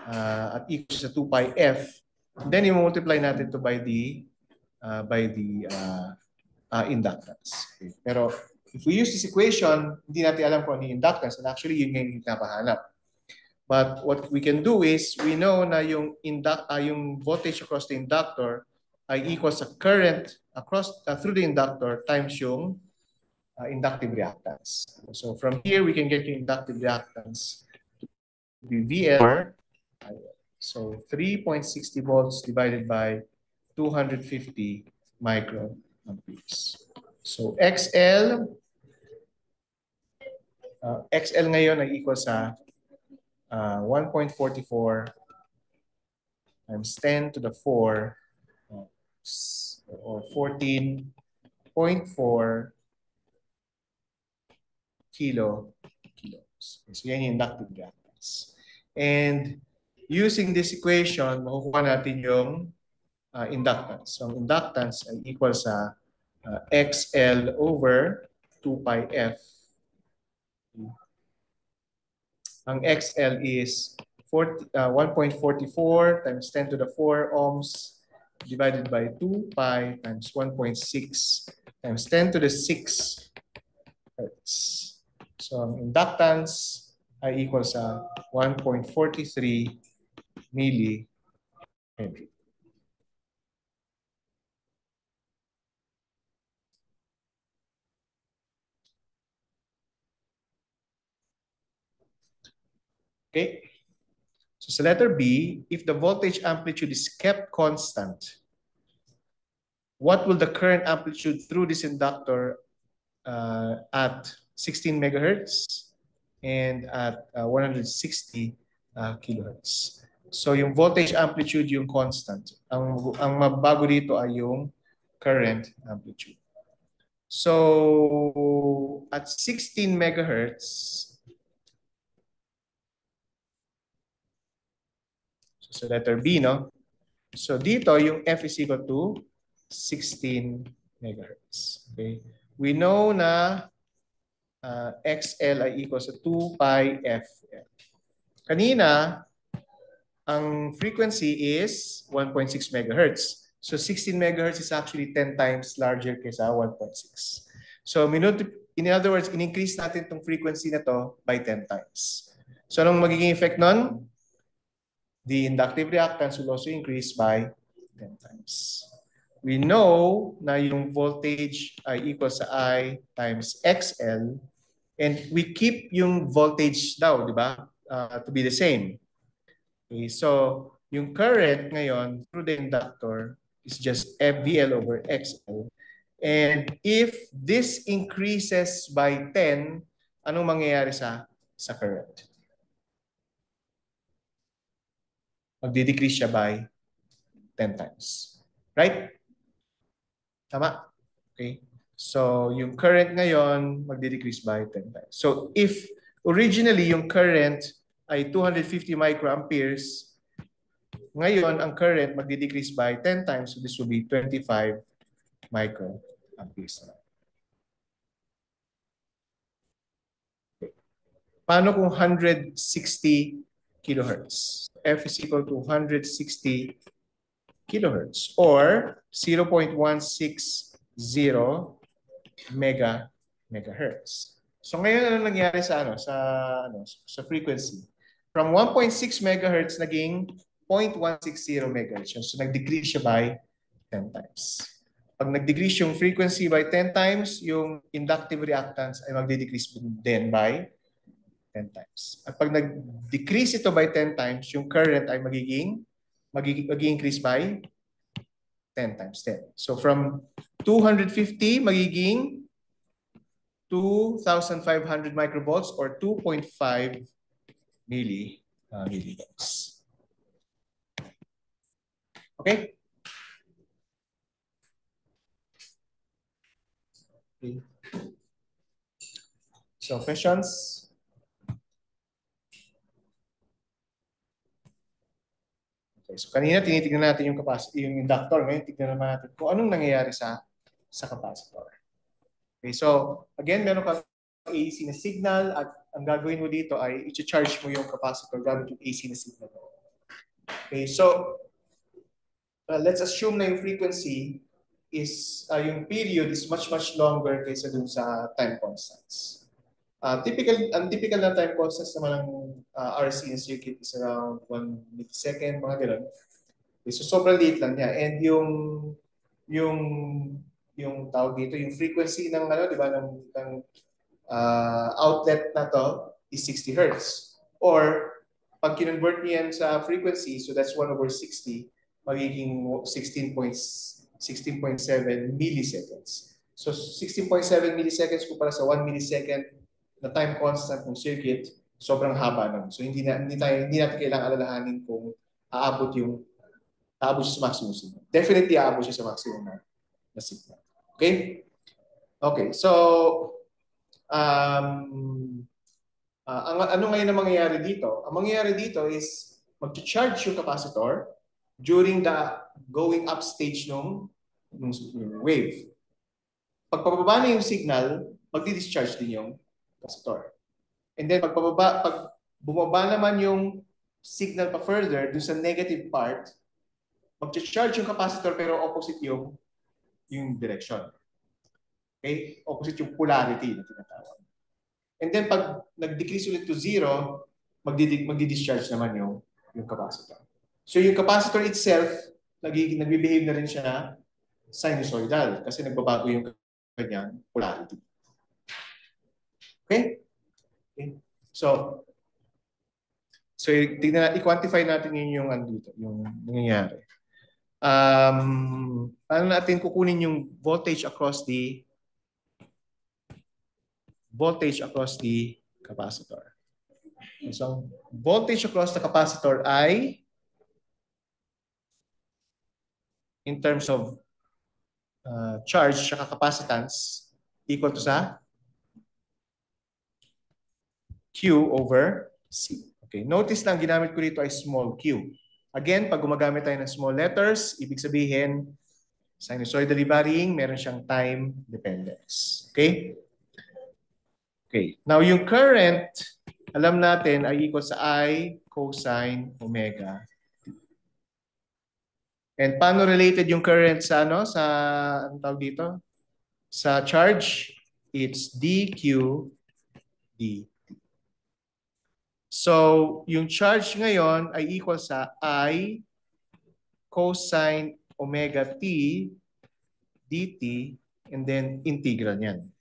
at equal sa 2 pi f. Then i-multiply natin to by the inductance. Okay. Pero if we use this equation, hindi natin alam kung ano yung inductance, and actually yun yung napahanap. But what we can do is, we know na yung voltage across the inductor ay equal sa current through the inductor times yung inductive reactance. So from here, we can get yung inductive reactance to be VL. So 3.60 volts divided by 250 microamperes. So XL ngayon ay equal sa 1.44 times 10 to the 4 or 14.4 kilos. So yan yung inductive reactance. And using this equation, makukuha natin yung inductance. So ang inductance ay equal sa XL over 2 pi F. Ang XL is 1.44 times 10 to the 4 ohms divided by 2 pi times 1.6 times 10 to the 6 hertz. So ang inductance ay equal sa 1.43 millihenry. Okay. So sa letter B, if the voltage amplitude is kept constant, what will the current amplitude through this inductor at 16 megahertz and at 160 kilohertz? So yung voltage amplitude yung constant. Ang mabago dito ay yung current amplitude. So at 16 megahertz, so letter B, no? So dito, yung F is equal to 16 megahertz. Okay? We know na XL ay equal sa 2 pi FL. Kanina, ang frequency is 1.6 megahertz. So 16 megahertz is actually 10 times larger kaysa 1.6. So in other words, in-increase natin itong frequency na to by 10 times. So anong magiging effect nun? The inductive reactance will also increase by 10 times. We know na yung voltage ay equal sa I times XL, and we keep yung voltage daw, di ba? To be the same. Okay, so yung current ngayon through the inductor is just FVL over XL. And if this increases by 10, anong mangyayari sa current? Magdi-decrease siya by 10 times. Right? Tama? Okay. So, yung current ngayon, magdi-decrease by 10 times. So, if originally yung current ay 250 microamperes, ngayon ang current magdi-decrease by 10 times. So, this will be 25 microamperes. Okay. Paano kung 160 kilohertz? F is equal to 160 kilohertz or 0.160 megahertz. So ngayon ano nangyari sa sa frequency? From 1.6 megahertz naging 0.160 megahertz. So nag-decrease siya by 10 times. Pag nag-decrease yung frequency by 10 times, yung inductive reactance ay magde-decrease din by 10 times. At pag nag-decrease ito by 10 times, yung current ay mag-increase by 10 times 10. So from 250 magiging 2,500 microvolts or 2.5 millivolts. Okay? Okay. So questions? Okay, so kanina tinitingnan natin yung capacity, yung inductor. Ngayon tingnan naman natin kung anong nangyayari sa capacitor. Okay, so again, meron kang AC na signal at ang gagawin mo dito ay i-charge mo yung capacitor gamit yung AC na signal. Okay, so let's assume na yung frequency is, yung period is much longer kaysa dun sa time constants. Ang typical na time constants naman ng RC na circuit is around 1 millisecond, mga ganun. Okay, so sobrang liit lang niya. And yung tawag dito, yung frequency ng di ba, ng outlet na to is 60 Hertz. Or pag kinonvert niyan sa frequency, so that's 1/60, magiging 16.7 milliseconds. So 16.7 milliseconds kumpara sa 1 millisecond na time constant ng circuit, sobrang haba nun. So hindi natin kailangan alalahanin kung aabot siya sa maximum signal. Definitely aabot siya sa maximum na signal. Okay? Okay, so ano ngayon ang mangyayari dito? Ang mangyayari dito is mag-charge yung capacitor during the going up stage ng wave. Pag pababa na yung signal, magdi-discharge din yung capacitor. And then pag bumaba naman yung signal pa further dun sa negative part, mag-charge yung capacitor pero opposite yung direction. Okay? Opposite yung polarity na tinatawag. And then pag nag-decrease ulit to 0, magdi-discharge naman yung capacitor. So yung capacitor itself, nagbe-behave na rin siya na sinusoidal kasi nagbabago yung kanyang polarity. Okay? Okay. So i-quantify natin yung nangyayari. Paano natin kukunin yung voltage across the capacitor? So voltage across the capacitor ay in terms of charge at capacitance equal to sa Q over C. Okay, notice lang ginamit ko dito ay small q. Again, pag gumagamit tayo ng small letters, ibig sabihin sinusoidally varying, meron siyang time dependence. Okay? Okay. Now yung current, alam natin ay equal sa I cosine omega. And paano related yung current sa anong tawag dito? Sa charge, it's dQ dt. So, yung charge ngayon ay equal sa I cosine omega t dt and then integral niyan.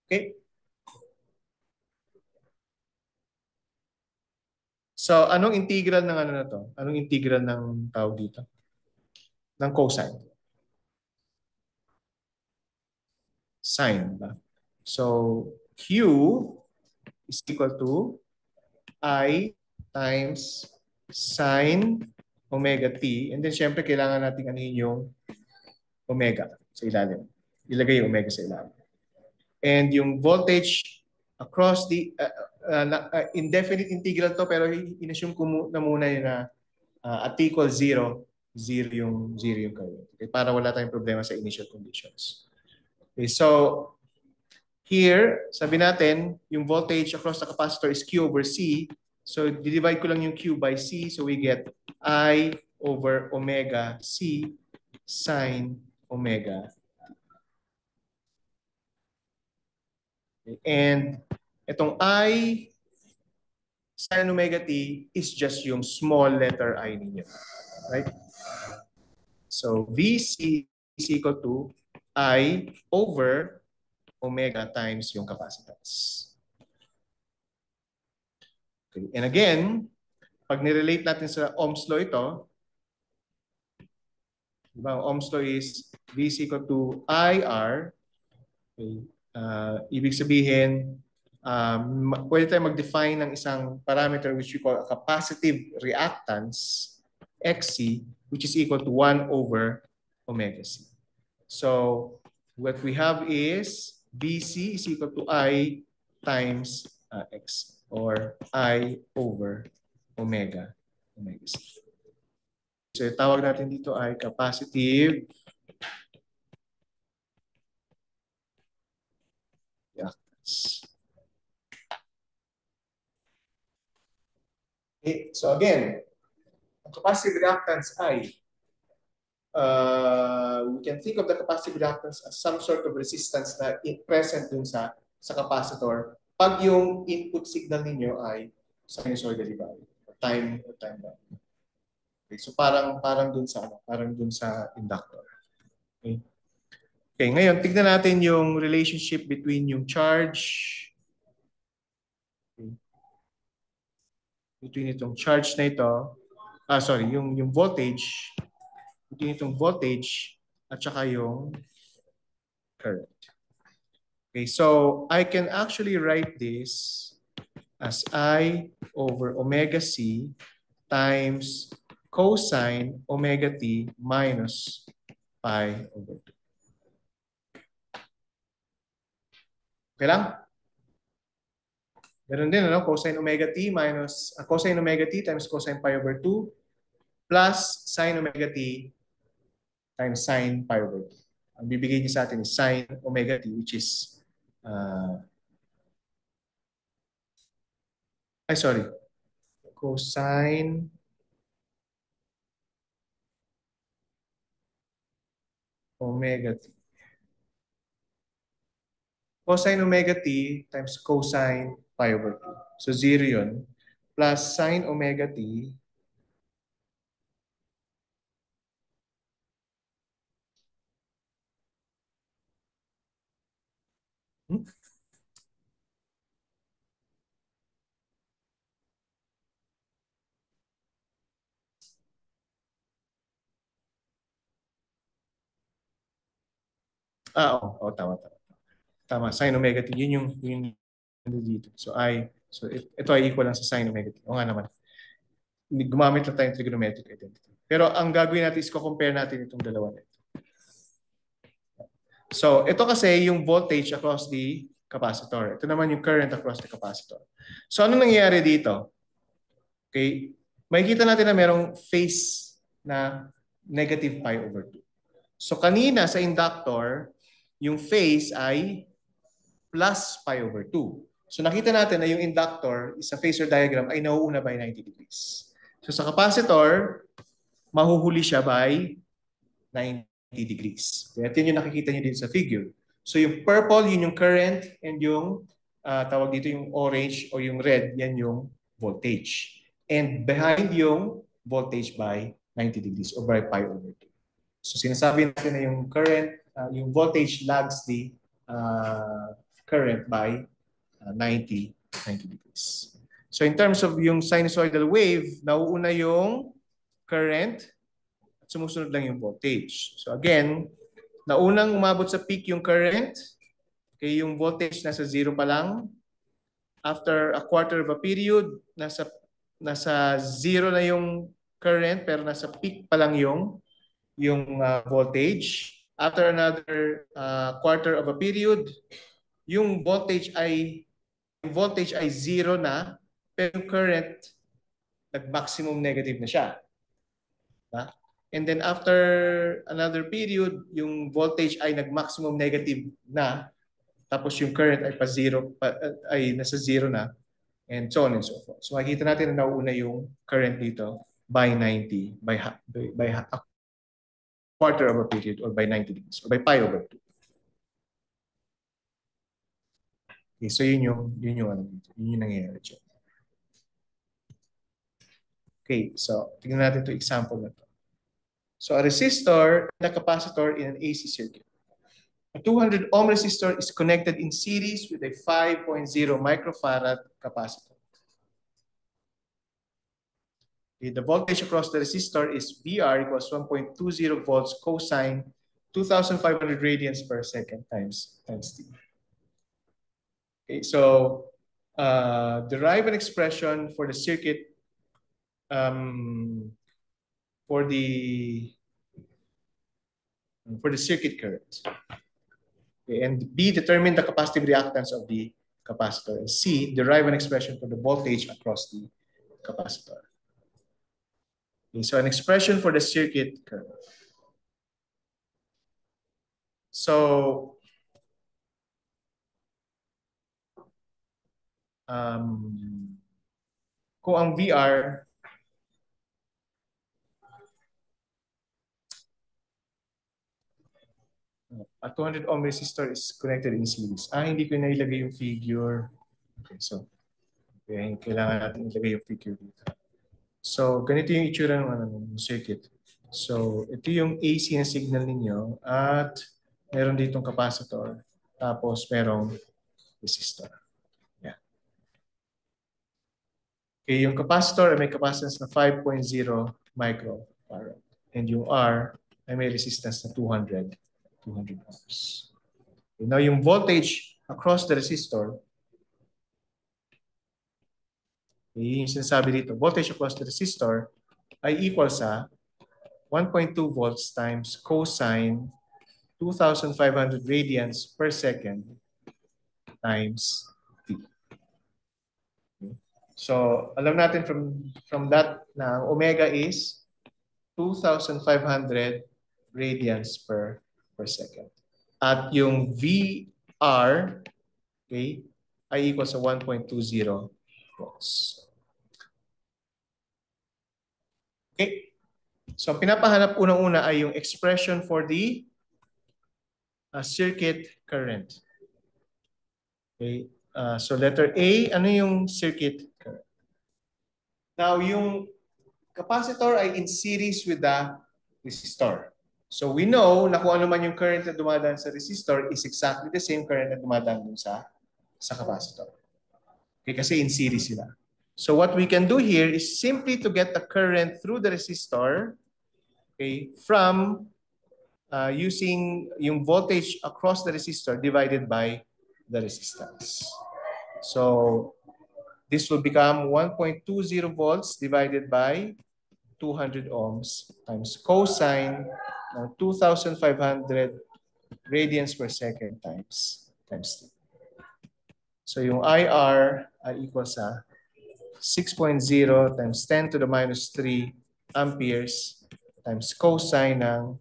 Okay? So, anong integral ng ano na to? Anong integral ng tawag dito? Ng cosine. Sine, ba? So, Q is equal to I times sine omega t. And then, syempre, kailangan natin ano yung omega sa ilalim. Ilagay yung omega sa ilalim. And yung voltage across the indefinite integral to, pero in-assume ko na muna yun na at t equals 0, 0 yung current. Okay? Para wala tayong problema sa initial conditions. Okay, so here, sabi natin, yung voltage across the capacitor is Q over C. So divide ko lang yung Q by C. So we get I over omega C sine omega. Okay. And itong I sine omega t is just yung small letter I ninyo. Right? So VC is equal to I over omega times yung capacitance. Okay. And again, pag nirelate natin sa Ohm's law ito, diba, Ohm's law is V is equal to IR. Okay. Ibig sabihin, pwede tayo mag-define ng isang parameter which we call a capacitive reactance, XC, which is equal to 1 over omega C. So, what we have is BC is equal to I times X, or I over omega C. So, tawag natin dito ay capacitive reactance. Okay, so again, ang capacitive reactance ay we can think of the capacitive reactance as some sort of resistance na present dun sa capacitor pag yung input signal ninyo ay sinusoidally valid, time valid. Okay, so parang dun sa inductor. Okay. Okay, ngayon tignan natin yung relationship between yung charge, okay, between itong charge na ito, yung voltage, between itong voltage at saka yung current. Okay, so I can actually write this as I over omega C times cosine omega t minus pi over 2. Okay lang? Ganun din, ano? Cosine omega t minus, cosine omega t times cosine pi over 2 plus sine omega t times sine pi over 2. Ang bibigay niyo sa atin is sine omega t, which is, cosine omega t. Cosine omega t times cosine pi over 2. So 0 yun. Plus sine omega t tama. Tama, sine omega t. Yun yung dito. So ito ay equal lang sa sine omega t. O nga naman. Gumamit lang tayong trigonometric identity. Pero ang gagawin natin is compare natin itong dalawa na ito. So ito kasi yung voltage across the capacitor. Ito naman yung current across the capacitor. So ano nangyayari dito? Okay, makikita natin na merong phase na negative pi over 2. So kanina sa inductor, yung phase ay plus pi over 2. So nakita natin na yung inductor sa phasor diagram ay nauuna by 90 degrees. So sa capacitor, mahuhuli siya by 90 degrees. Kaya ito yung nakikita nyo dito sa figure. So yung purple, yun yung current, and yung tawag dito yung orange o yung red, yan yung voltage. And behind yung voltage by 90 degrees or by pi over 2. So sinasabi natin na yung current, yung voltage lags the current by 90 degrees. So in terms of yung sinusoidal wave, nauuna yung current at sumusunod lang yung voltage. So again, naunang umabot sa peak yung current, okay, yung voltage nasa zero pa lang. After a quarter of a period, nasa zero na yung current pero nasa peak pa lang yung voltage. After another quarter of a period, yung voltage ay zero na pero yung current nag-maximum negative na siya. And then after another period, yung voltage ay nag-maximum negative na, tapos yung current ay ay nasa zero na, and so on and so forth. So makikita natin na nauuna yung current dito by 90, by a quarter of a period or by 90 degrees or by pi over 2. Okay, so yun yung nangyayari dyan. Okay, so tingnan natin ito example na to. So a resistor and a capacitor in an AC circuit. A 200 ohm resistor is connected in series with a 5.0 microfarad capacitor. Okay, the voltage across the resistor is VR equals 1.20 volts cosine 2,500 radians per second times T. Okay, so derive an expression for the circuit for the circuit current. Okay, and B, determine the capacitive reactance of the capacitor. And C, derive an expression for the voltage across the capacitor. Okay, so an expression for the circuit current. So kung ang VR a 200 ohm resistor is connected in series. Hindi ko nailagay yung figure. Okay, so kailangan natin ilagay yung figure dito. So ganito yung itsura ng circuit. So ito yung AC na signal ninyo at meron ditong capacitor. Tapos merong resistor. Yeah. Okay, yung capacitor ay may capacitance na 5.0 microfarad. And yung R ay may resistance na 200 ohms. Okay, now yung voltage across the resistor, yung sinasabi dito, voltage across the resistor ay equal sa 1.2 volts times cosine 2,500 radians per second times T. Okay. So, alam natin from that na omega is 2,500 radians per second. At yung VR, okay, ay equal sa 1.20 volts. Okay. So, pinapahanap unang-una ay yung expression for the circuit current. Okay. So, letter A, ano yung circuit current? Now, yung capacitor ay in series with the resistor. So, we know na kung ano man yung current na dumadaan sa resistor is exactly the same current na dumadaan dun sa capacitor. Okay, kasi in series sila. So what we can do here is simply to get the current through the resistor, okay, from using yung voltage across the resistor divided by the resistance. So this will become 1.20 volts divided by 200 ohms times cosine ng 2,500 radians per second times T. So yung IR ay equal sa 6.0 times 10 to the minus 3 amperes times cosine ng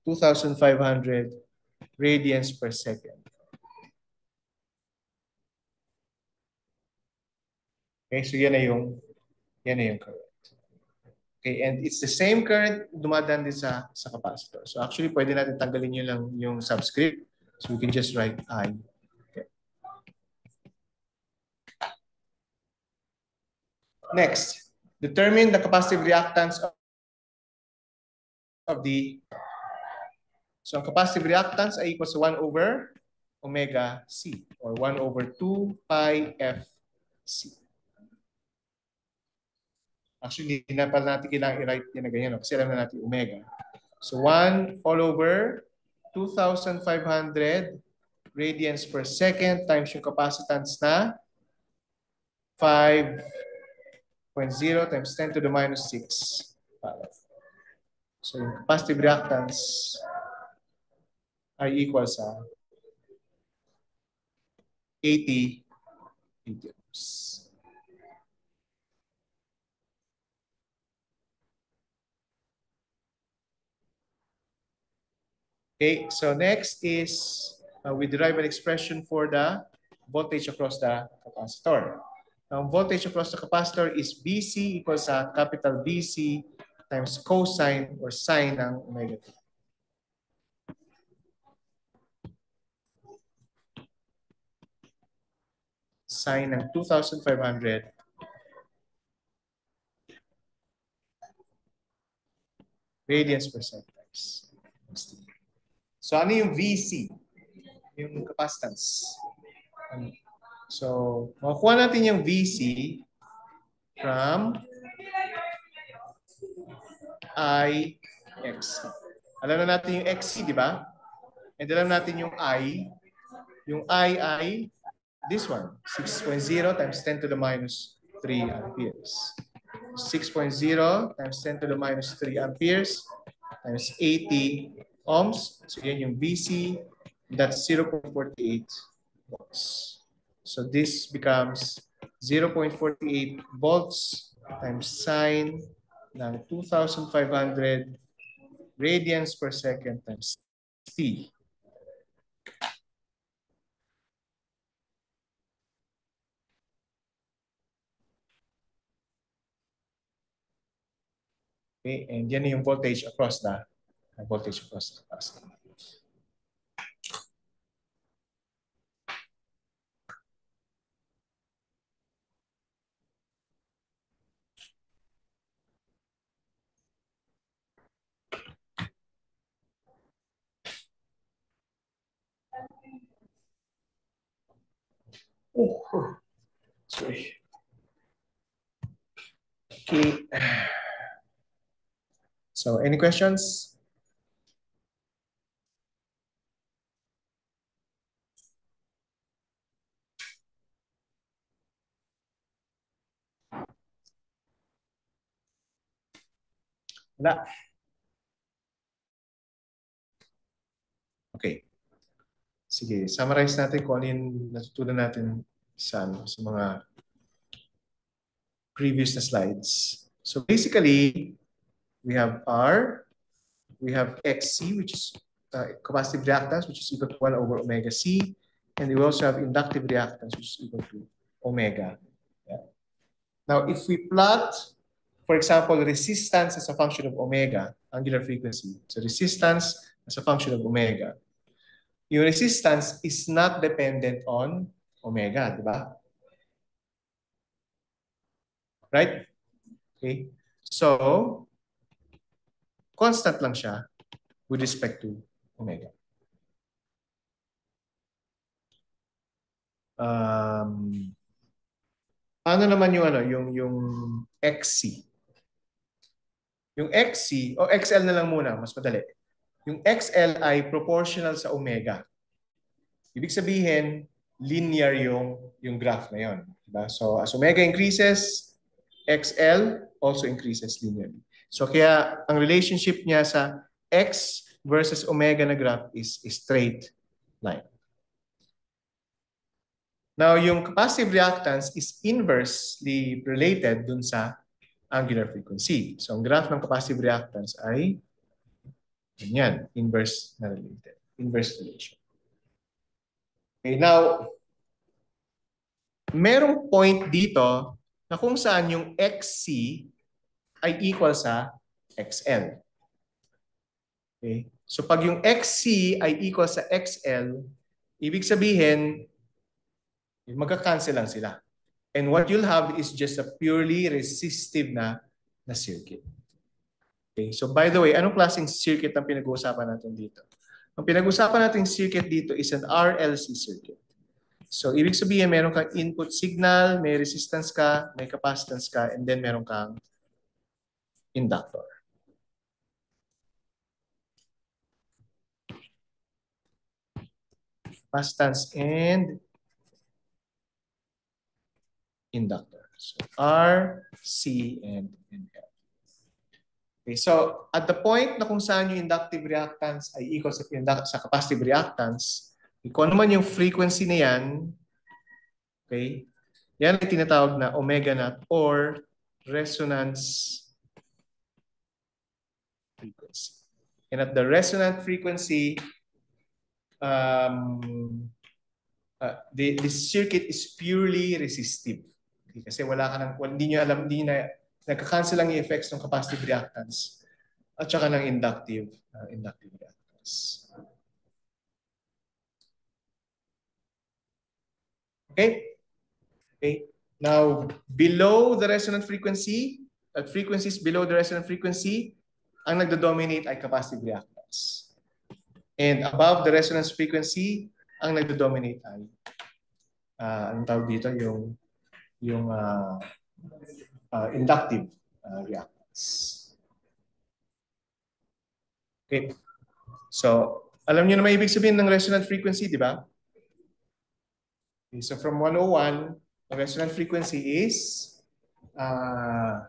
2,500 radians per second. Okay, so yan na yung current. Okay, and it's the same current dumadaan din sa capacitor. So actually, pwede natin tanggalin yun lang yung subscript. So we can just write I. Okay. Next, determine the capacitive reactance of the... So ang capacitive reactance ay equals to 1 over omega C or 1 over 2 pi F C. Actually, hindi na pala natin kailangan i-write yan na ganyan, kasi alam na natin omega. So 1 all over 2,500 radians per second times yung capacitance na 5.0 times 10 to the minus 6. So yung capacitive reactance ay equal sa 80 ohms. Okay, so next is we derive an expression for the voltage across the capacitor. Now, voltage across the capacitor is BC equals sa capital BC times cosine or sine ng omega t. Sine ng 2,500 radians per second times. So ano yung VC? Yung capacitance. So, makukuha natin yung VC from IX. Alam na natin yung XC, di ba? And alam natin yung I. Yung I ay this one, 6.0 times 10 to the minus 3 amperes. 6.0 times 10 to the minus 3 amperes times 80 ohms. So yan yung VC. That's 0.48 volts. So this becomes 0.48 volts times sine ng 2,500 radians per second times T. Okay, and yan yung voltage across the capacitor. Oh, sorry. Okay. So, any questions? Wala. Okay. Sige, summarize natin kung ano yung natutunan natin sa mga previous na slides. So basically, we have R, we have XC, which is capacitive reactance, which is equal to 1 over omega C, and we also have inductive reactance, which is equal to omega. Yeah. Now, if we plot, for example, resistance as a function of omega, angular frequency, so resistance as a function of omega, your resistance is not dependent on omega, di ba? Right? Okay. So, constant lang siya with respect to omega. Ano naman yung yung XC? Yung XC, o XL na lang muna, mas madali. Yung XL ay proportional sa omega. Ibig sabihin, linear yung graph na yun. Diba? So as omega increases, XL also increases linearly. So kaya ang relationship niya sa X versus omega na graph is a straight line. Now, yung capacitive reactance is inversely related dun sa angular frequency. So ang graph ng capacitive reactance ay ganyan, inverse na related, inverse relation. Okay, now, merong point dito na kung saan yung XC ay equal sa XL. Okay? So pag yung XC ay equal sa XL, ibig sabihin, magka-cancel lang sila. And what you'll have is just a purely resistive na circuit. Okay? So by the way, anong klaseng circuit ang pinag-uusapan natin dito? Ang pinag-uusapan natin circuit dito is an RLC circuit. So ibig sabihin, meron kang input signal, may resistance ka, may capacitance ka, and then meron kang inductor. Capacitance and inductor. So R, C, and L. Okay, so at the point na kung saan yung inductive reactance ay equal sa capacitive reactance, kung ano man yung frequency na yan, okay, yan ay tinatawag na omega naught or resonance frequency. And at the resonant frequency, the circuit is purely resistive. Okay, kasi wala ka nang, hindi nyo alam, hindi na, nagka-cancel lang yung effects ng capacitive reactance at saka ng inductive reactance. Okay? Okay. Now, below the resonant frequency, at frequencies below the resonant frequency, ang nagdo-dominate ay capacitive reactance. And above the resonance frequency, ang nagdo-dominate ay anong tawag dito? Yung inductive reactance. Okay. So, alam niyo na may ibig sabihin ng resonant frequency, di ba? Okay, so from 101, the resonant frequency is a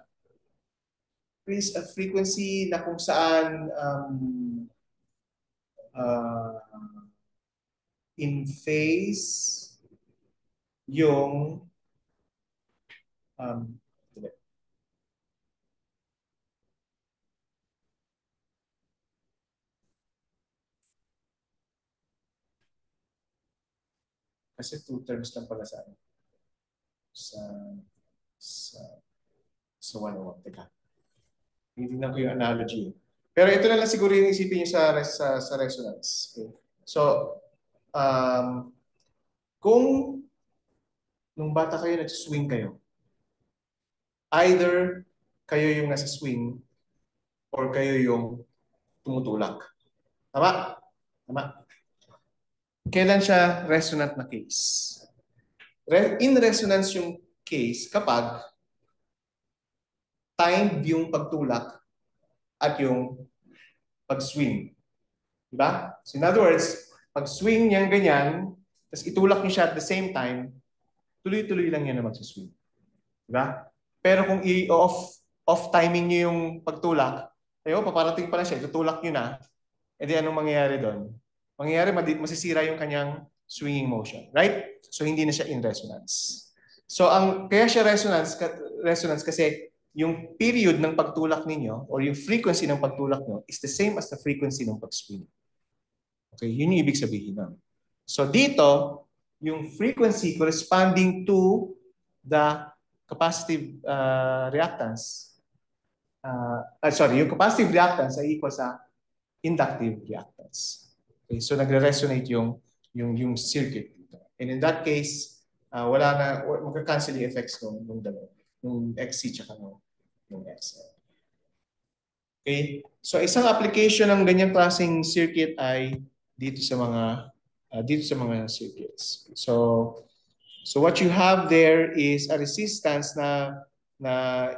frequency na kung saan in phase yung kasi two terms lang pala sa sa 101. Teka. Tingnan ko yung analogy. Pero ito na lang siguro yung isipin niyo sa resonance. Okay. So, kung nung bata kayo, nagsiswing kayo, either kayo yung nasa swing or kayo yung tumutulak. Tama? Tama. Kailan siya resonant na case? In resonance yung case kapag timed yung pagtulak at yung pag-swing. Diba? So in other words, pag-swing niyang ganyan, tapos itulak niyo siya at the same time, tuloy-tuloy lang yan na mag-swing. Diba? Pero kung off timing niyo yung pagtulak, ayo, paparating pa na siya, itutulak niyo na, edi anong mangyayari doon? Mangyayari, masisira yung kanyang swinging motion. Right? So hindi na siya in resonance. So kaya siya resonance kasi yung period ng pagtulak ninyo or yung frequency ng pagtulak nyo is the same as the frequency ng pag-swing. Okay, yun yung ibig sabihin nun. So dito, yung frequency corresponding to the capacitive reactance, yung capacitive reactance ay equal sa inductive reactance. Okay, so nagre-resonate yung circuit dito. And in that case, wala na, magka-cancel yung effects ng dalawa, yung XC tsaka ng XL. Okay, so isang application ng ganyang klaseng circuit ay dito sa mga circuits. So what you have there is a resistance na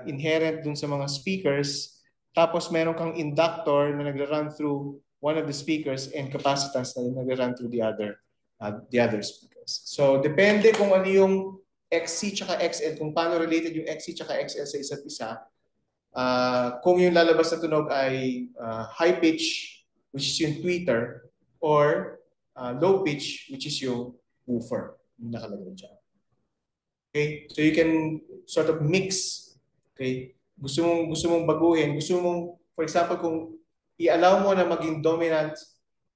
inherent dun sa mga speakers, tapos meron kang inductor na nagra-run through one of the speakers and capacitance na nagra-run through the other speakers. So depende kung ano yung XC tsaka XL, kung paano related yung XC tsaka XL sa isa't isa. Kung yung lalabas na tunog ay high pitch, which is yung tweeter, or low pitch, which is yung woofer, yung nakalagay dyan. Okay, so you can sort of mix. Okay, gusto mong baguhin, for example, kung i-allow mo na maging dominant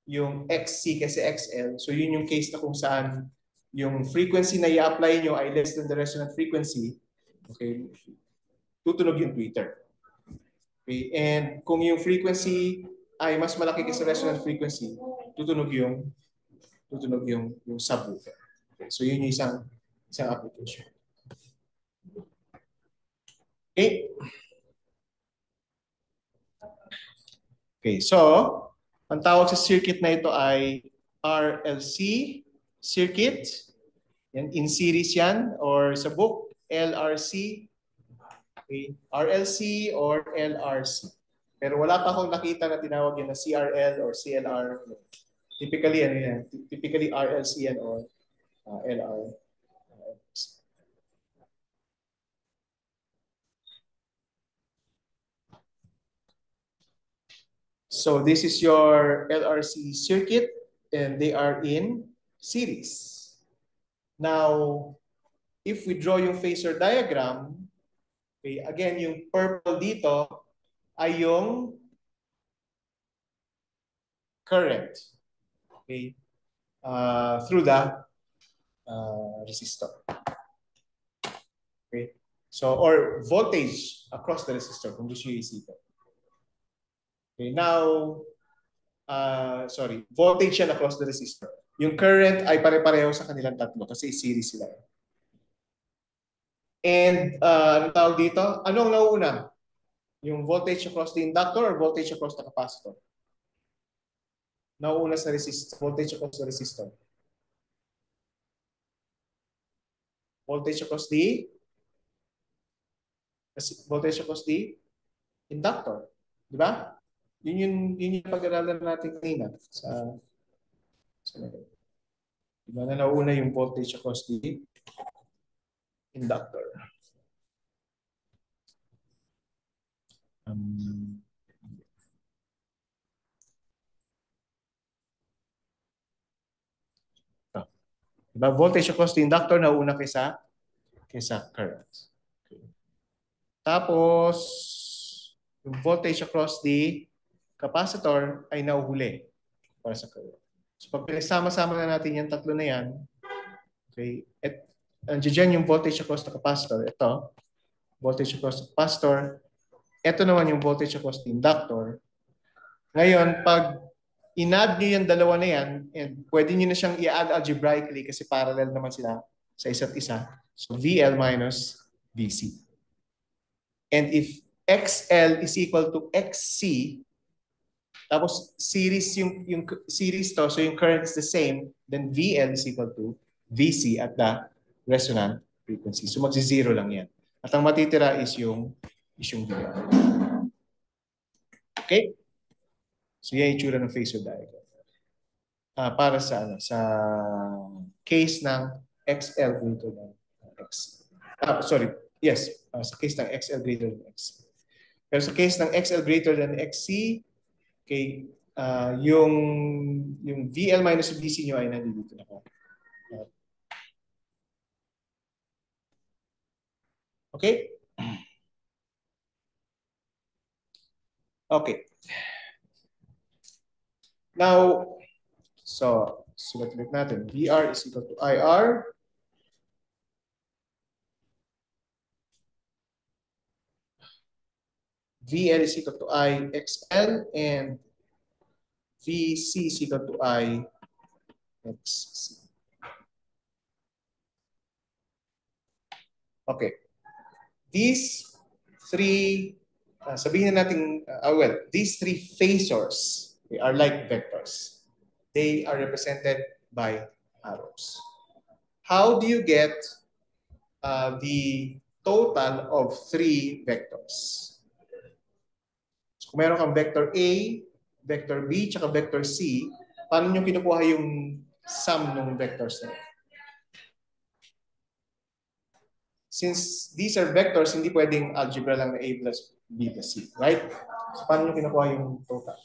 yung XC kasi XL, so yun yung case na kung saan yung frequency na i-apply nyo ay less than the resonant frequency, okay, tutunog yung tweeter. Okay? And kung yung frequency ay mas malaki kaysa resonant frequency, tutunog yung subwoofer. Okay? So yun yung isang application. Okay? Okay, so ang tawag sa circuit na ito ay RLC circuit. Yan, in series yan, or sa book, LRC. Okay, RLC or LRC. Pero wala pa akong nakita na tinawag yan na CRL or CLR. Typically, ano yan? Typically RLC yan or LR. So this is your LRC circuit and they are in series. Now, if we draw yung phasor diagram, okay, again, yung purple dito ay yung current, okay, through the resistor. Okay? So, or voltage across the resistor, kung gusto nyo isipin. Okay, now, sorry, voltage yan across the resistor. Yung current ay pare-pareho sa kanilang tatlo kasi series sila. And ano tawag dito? Anong nauuna? Yung voltage across the inductor or voltage across the capacitor? Nauuna sa resistor, voltage across the resistor. Voltage across the inductor. Di ba? Yun yung pag-aralan natin kanina sa diba na nauna yung voltage across the inductor. Diba? Voltage across the inductor nauna kaysa current. Okay. Tapos, yung voltage across the capacitor ay nauhuli para sa current. So pag pinagsama-sama na natin yung tatlo na yan, okay, at nandiyan yung voltage across the capacitor. Ito, voltage across the capacitor. Ito naman yung voltage across the inductor. Ngayon, pag in-add nyo yung dalawa na yan, and pwede nyo na siyang i-add algebraically kasi parallel naman sila sa isa't isa. So VL minus VC. And if XL is equal to XC, tapos series yung series to, so yung current is the same, then VL is equal to VC at the resonant frequency. So magsi-zero lang yan. At ang matitira is yung VR. Okay? So yan yung tsura ng phasor diagram. Para sa case ng XL greater than X. Sorry. Yes. Sa case ng XL greater than X. Pero sa case ng XL greater than XC, okay, yung VL minus VC nyo ay nandito na po. Okay? Okay. Now, so, sulat ulit natin. VR is equal to IR. VL is equal to IXL and VC is equal to IXC. Okay. These three, sabihin na natin, these three phasors, they are like vectors. They are represented by arrows. How do you get the total of three vectors? So kung meron kang vector A, vector B, tsaka vector C, paano nyo kinukuha yung sum ng vectors na yun? Since these are vectors, hindi pwedeng algebra lang na A plus B plus C, right? So paano nyo kinukuha yung total?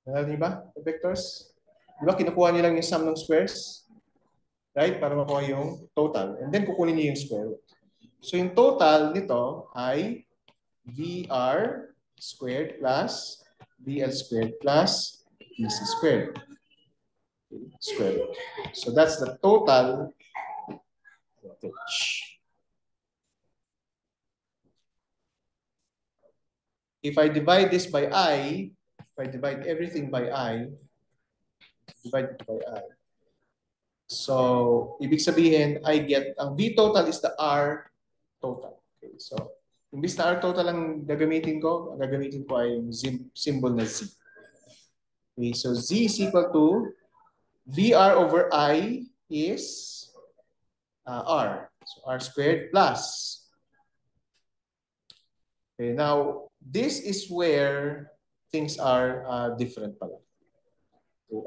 Nalala niyo ba? The vectors? Di ba kinukuha niyo lang yung sum ng squares? Right? Para makuha yung total. And then kukunin niyo yung square root. So yung total nito ay VR squared plus VL squared plus VC squared. Square root. So that's the total voltage. If I divide this by I, if I divide everything by I, divide it by I. So, ibig sabihin, I get, ang V total is the R total. Okay, so, imbis na R total ang gagamitin ko ay yung symbol na Z. Okay, so Z is equal to VR over I is R. So, R squared plus. Okay, now, this is where things are different pala. Okay,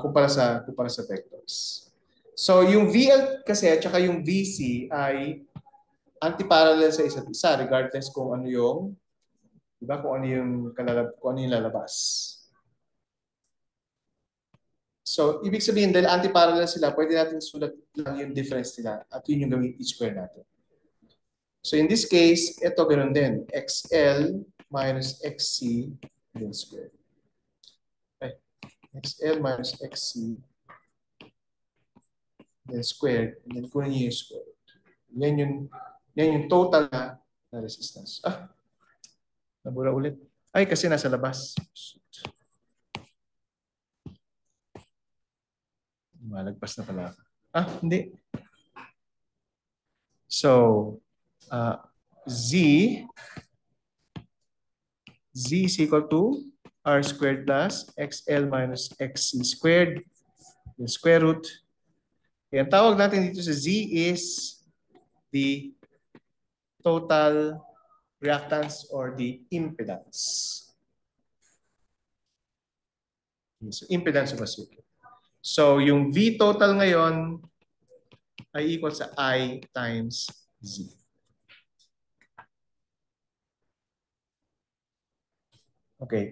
kumpara sa vectors. So, yung VL kasi at saka yung VC ay anti-parallel sa isa't isa regardless kung ano yung, di ba, kung ano yung lalabas. So, ibig sabihin dahil anti-parallel sila, pwede natin sulat lang yung difference nila at yun yung gawin square natin. So, in this case, ito ganun din. XL minus XC then square. Okay. XL minus XC then squared, and then kunin niyo yung square. Yan yung total na resistance. Nabura ulit. Ay, kasi nasa labas. Malagpas na pala. Hindi. So, Z is equal to R squared plus XL minus XC squared. Yung square root. Ang tawag natin dito sa Z is the total reactance or the impedance. So, impedance of a circuit. So, yung V total ngayon ay equal sa I times Z. Okay.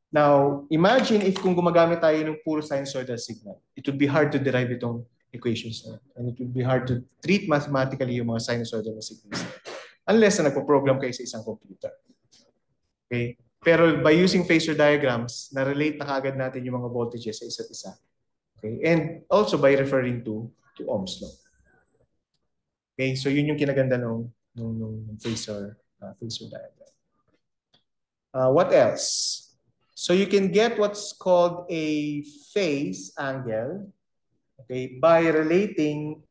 Now, imagine if kung gumagamit tayo ng puro sinusoidal signal, it would be hard to derive itong equations na. And it would be hard to treat mathematically yung mga sinusoidal na signals na. Unless na nagpo-program kayo sa isang computer. Okay? Pero by using phasor diagrams, na-relate na kagad natin yung mga voltages sa isa't isa. Okay? And also by referring to Ohm's law. Okay? So yun yung kinaganda ng phasor diagram. What else? So you can get what's called a phase angle, okay, by relating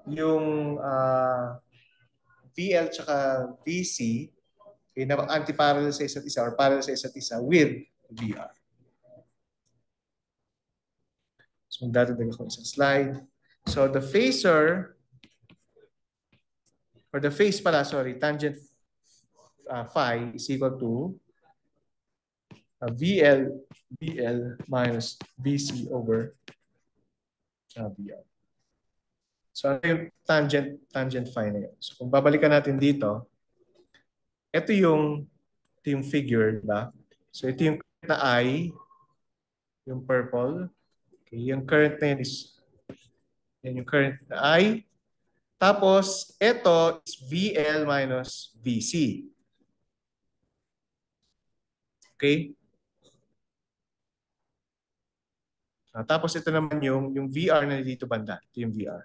yung VL tsaka VC, okay, na anti-parallel sa isa't isa or parallel sa isa't isa with VR. So dadagdag ko isang slide. So the phasor, or the phase pala, sorry, tangent phi is equal to VL minus VC over VR. So ano yung tangent phi na yun? So kung babalikan natin dito, ito yung figure, diba? So ito yung current na I, yung purple. Okay, yung current na yun is yan yung current na I. Tapos ito is VL minus VC. Okay? Tapos ito naman yung VR na dito banda. Ito yung VR.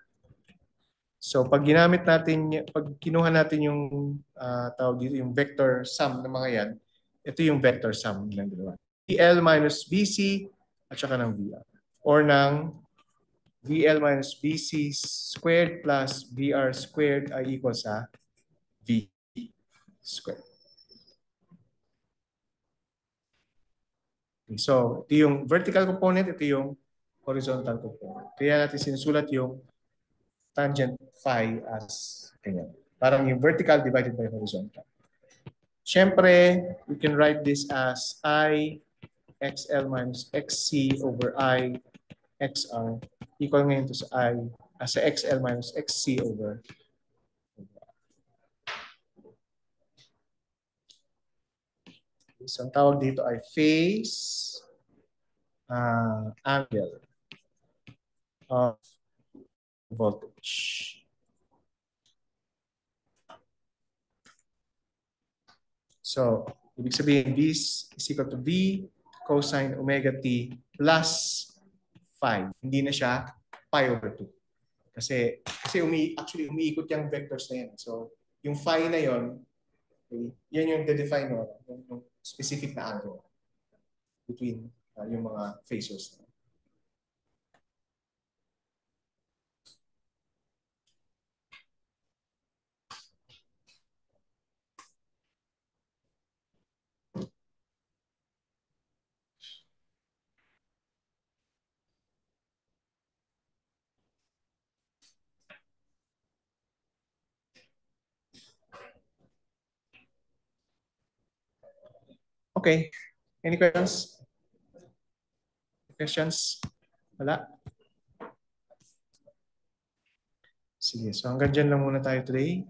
So pag ginamit natin, pag kinuha natin yung tawag dito, yung vector sum ng mga yan, ito yung vector sum ng dalawa. VL minus VC at saka ng VR. Or ng VL minus VC squared plus VR squared ay equal sa V squared. Okay, so ito yung vertical component, ito yung horizontal component. Kaya natin sinusulat yung tangent phi as ganyan. Parang yung vertical divided by horizontal. Siyempre, we can write this as I XL minus XC over I XR equal ngayon to sa I sa XL minus XC over okay, so ang tawag dito ay phase angle of voltage. So, ibig sabihin, this is equal to V cosine omega t plus phi. Hindi na siya pi over 2. Kasi actually umiikot yung vectors na yan. So, yung phi na yon, okay, yan yung de-define mo, yung specific na angle between yung mga phasors. Okay. Any questions? Questions? Wala? Sige. So hanggang dyan lang muna tayo today.